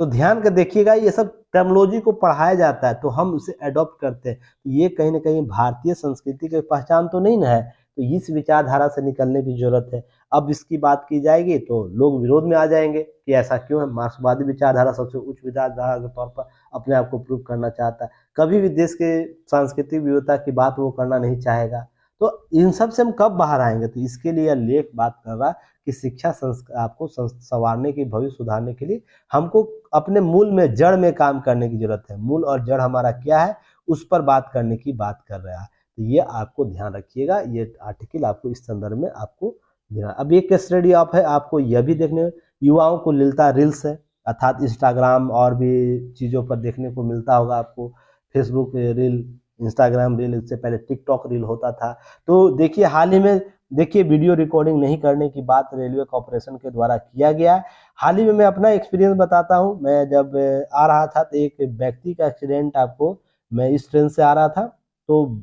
तो ध्यान कर देखिएगा, ये सब टर्मिनोलॉजी को पढ़ाया जाता है तो हम उसे अडॉप्ट करते हैं। ये कहीं ना कहीं भारतीय संस्कृति की पहचान तो नहीं ना है। तो इस विचारधारा से निकलने की जरूरत है। अब इसकी बात की जाएगी तो लोग विरोध में आ जाएंगे कि ऐसा क्यों है, मार्क्सवादी विचारधारा सबसे उच्च विचारधारा के तौर पर अपने आप को प्रूव करना चाहता है। कभी भी देश के सांस्कृतिक विविधता की बात वो करना नहीं चाहेगा। तो इन सब से हम कब बाहर आएंगे? तो इसके लिए यह लेख बात कर रहा है कि शिक्षा आपको संवारने की, भविष्य सुधारने के लिए हमको अपने मूल में, जड़ में काम करने की जरूरत है। मूल और जड़ हमारा क्या है, उस पर बात करने की बात कर रहा है। तो ये आपको ध्यान रखिएगा, ये आर्टिकल आपको इस संदर्भ में आपको देना। अब एक केस स्टडी आप है, आपको यह भी देखने, युवाओं को मिलता रील्स है, अर्थात इंस्टाग्राम और भी चीज़ों पर देखने को मिलता होगा आपको, फेसबुक रील, इंस्टाग्राम रील, इससे पहले टिकटॉक रील होता था। तो देखिए, हाल ही में देखिए, वीडियो रिकॉर्डिंग नहीं करने की बात रेलवे कॉर्पोरेशन के द्वारा किया गया। हाल ही में मैं अपना एक्सपीरियंस बताता हूँ। मैं जब आ रहा था तो एक व्यक्ति का एक्सीडेंट, आपको, मैं इस ट्रेन से आ रहा था, तो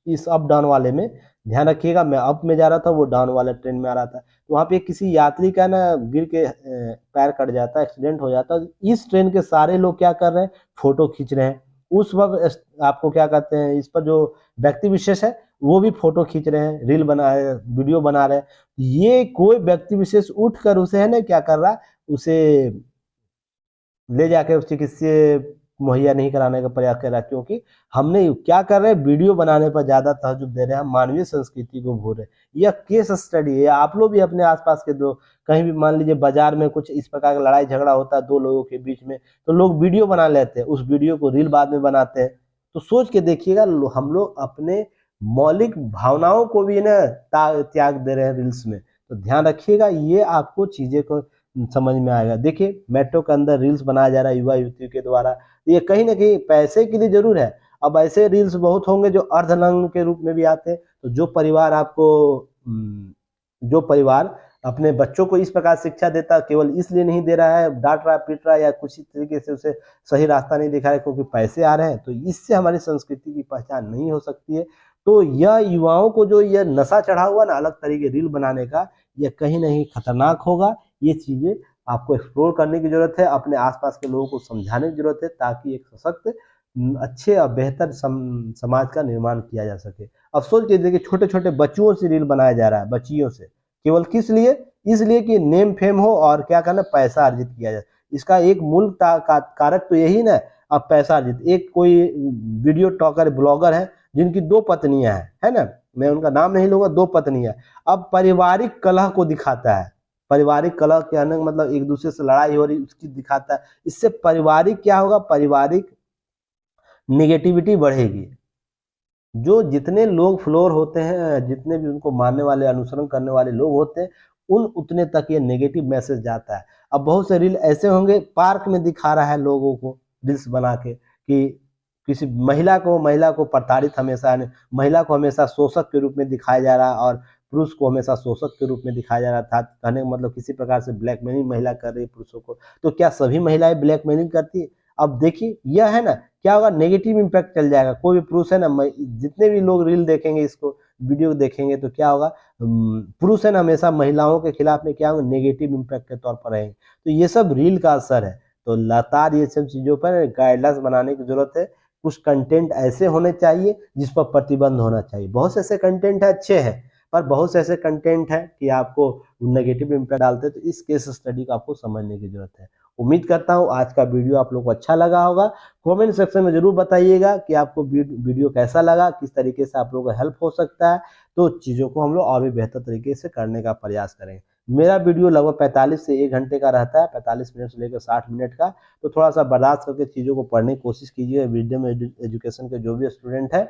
इस अप डाउन वाले में ध्यान रखिएगा, मैं अप में जा रहा था, वो डाउन वाले ट्रेन में आ रहा था। तो वहाँ पे किसी यात्री का ना गिर के पैर कट जाता है, एक्सीडेंट हो जाता है। इस ट्रेन के सारे लोग क्या कर रहे हैं, फोटो खींच रहे हैं। उस वक्त आपको क्या कहते हैं, इस पर जो व्यक्ति विशेष है वो भी फोटो खींच रहे हैं, रील बना रहे हैं, वीडियो बना रहे हैं। ये कोई व्यक्ति विशेष उठकर उसे, है ना, क्या कर रहा है, उसे ले जाके उस चिकित्सा मुहैया नहीं कराने का प्रयास कर रहा है। क्योंकि हमने क्या कर रहे हैं, वीडियो बनाने पर ज्यादा तवज्जो दे रहे हैं, मानवीय संस्कृति को भूल रहे हैं। यह केस स्टडी है। आप लोग भी अपने आसपास के दो, कहीं भी मान लीजिए बाजार में कुछ इस प्रकार का लड़ाई झगड़ा होता है दो लोगों के बीच में, तो लोग वीडियो बना लेते हैं, उस वीडियो को रील बाद में बनाते हैं। तो सोच के देखिएगा, हम लोग अपने मौलिक भावनाओं को भी ना त्याग दे रहे हैं रील्स में। तो ध्यान रखिएगा, ये आपको चीजें को समझ में आएगा। देखिए, मेट्रो के अंदर रील्स बनाया जा रहा है युवा युवतियों के द्वारा, ये कहीं ना कहीं पैसे के लिए जरूर है। अब ऐसे रील्स बहुत होंगे जो अर्धनग्न के रूप में भी आते हैं। तो जो परिवार अपने बच्चों को इस प्रकार शिक्षा देता, केवल इसलिए नहीं दे रहा है, डांट रहा, पीट रहा, या कुछ तरीके से उसे सही रास्ता नहीं दिखा रहा है क्योंकि पैसे आ रहे हैं, तो इससे हमारी संस्कृति की पहचान नहीं हो सकती है। तो यह युवाओं को जो यह नशा चढ़ा हुआ ना अलग तरीके रील बनाने का, यह कहीं नहीं खतरनाक होगा। ये चीज़ें आपको एक्सप्लोर करने की ज़रूरत है, अपने आसपास के लोगों को समझाने की ज़रूरत है, ताकि एक सशक्त अच्छे और बेहतर समाज का निर्माण किया जा सके। अब सोच के देखिए, छोटे छोटे बच्चों से रील बनाया जा रहा है, बच्चियों से, केवल किस लिए? इसलिए कि नेम फेम हो और क्या करना, पैसा अर्जित किया जाए। इसका एक मूल कारक तो यही ना, अब पैसा अर्जित। एक कोई वीडियो टॉकर ब्लॉगर है जिनकी 2 पत्नियां हैं, है ना, मैं उनका नाम नहीं लूंगा, 2 पत्नियां। अब पारिवारिक कलह को दिखाता है, पारिवारिक कलह कहने का मतलब एक दूसरे से लड़ाई हो रही उसकी दिखाता है। इससे पारिवारिक क्या होगा, पारिवारिक निगेटिविटी बढ़ेगी। जो जितने लोग फ्लोर होते हैं, जितने भी उनको मानने वाले, अनुसरण करने वाले लोग होते हैं, उतने तक ये नेगेटिव मैसेज जाता है। अब बहुत से रील ऐसे होंगे, पार्क में दिखा रहा है लोगों को रील्स बना के कि किसी महिला को प्रताड़ित हमेशा, महिला को हमेशा शोषक के रूप में दिखाया जा रहा है और पुरुष को हमेशा शोषक के रूप में दिखाया जा रहा था। कहने का मतलब किसी प्रकार से ब्लैकमेलिंग महिला कर रही है पुरुषों को। तो क्या सभी महिलाएं ब्लैकमेलिंग करती है? अब देखिए यह है ना, क्या होगा, नेगेटिव इम्पैक्ट चल जाएगा। कोई भी पुरुष है ना, जितने भी लोग रील देखेंगे, इसको वीडियो देखेंगे, तो क्या होगा, पुरुष है ना हमेशा महिलाओं के खिलाफ में क्या होगा, नेगेटिव इम्पैक्ट के तौर पर रहेंगे। तो ये सब रील का असर है। तो लगातार ये सब चीज़ों पर गाइडलाइंस बनाने की जरूरत है। कुछ कंटेंट ऐसे होने चाहिए जिस पर प्रतिबंध होना चाहिए। बहुत से ऐसे कंटेंट है अच्छे हैं, पर बहुत से ऐसे कंटेंट है कि आपको नेगेटिव इम्पैक्ट डालते हैं। तो इस केस स्टडी को आपको समझने की जरूरत है। उम्मीद करता हूँ आज का वीडियो आप लोग को अच्छा लगा होगा। कमेंट सेक्शन में जरूर बताइएगा कि आपको वीडियो कैसा लगा, किस तरीके से आप लोगों को हेल्प हो सकता है। तो चीज़ों को हम लोग और भी बेहतर तरीके से करने का प्रयास करें। मेरा वीडियो लगभग 45 से 1 घंटे का रहता है, 45 मिनट से लेकर 60 मिनट का। तो थोड़ा सा बर्दाश्त करके चीज़ों को पढ़ने की कोशिश कीजिए। मीडियम एजुकेशन के जो भी स्टूडेंट है,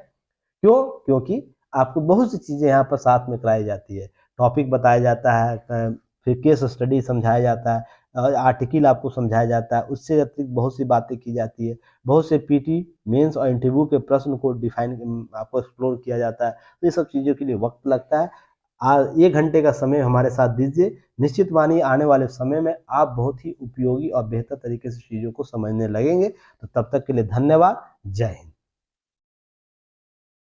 क्यों? क्योंकि आपको बहुत सी चीज़ें यहाँ पर साथ में कराई जाती है। टॉपिक बताया जाता है, फिर केस स्टडी समझाया जाता है, आर्टिकल आपको समझाया जाता है। उससे अतिरिक्त बहुत सी बातें की जाती है। बहुत से पीटी, मेंस और इंटरव्यू के प्रश्न को आपको एक्सप्लोर किया जाता है। तो ये सब चीज़ों के लिए वक्त लगता है। 1 घंटे का समय हमारे साथ दीजिए। निश्चित मानिए आने वाले समय में आप बहुत ही उपयोगी और बेहतर तरीके से चीज़ों को समझने लगेंगे। तो तब तक के लिए धन्यवाद। जय हिंद।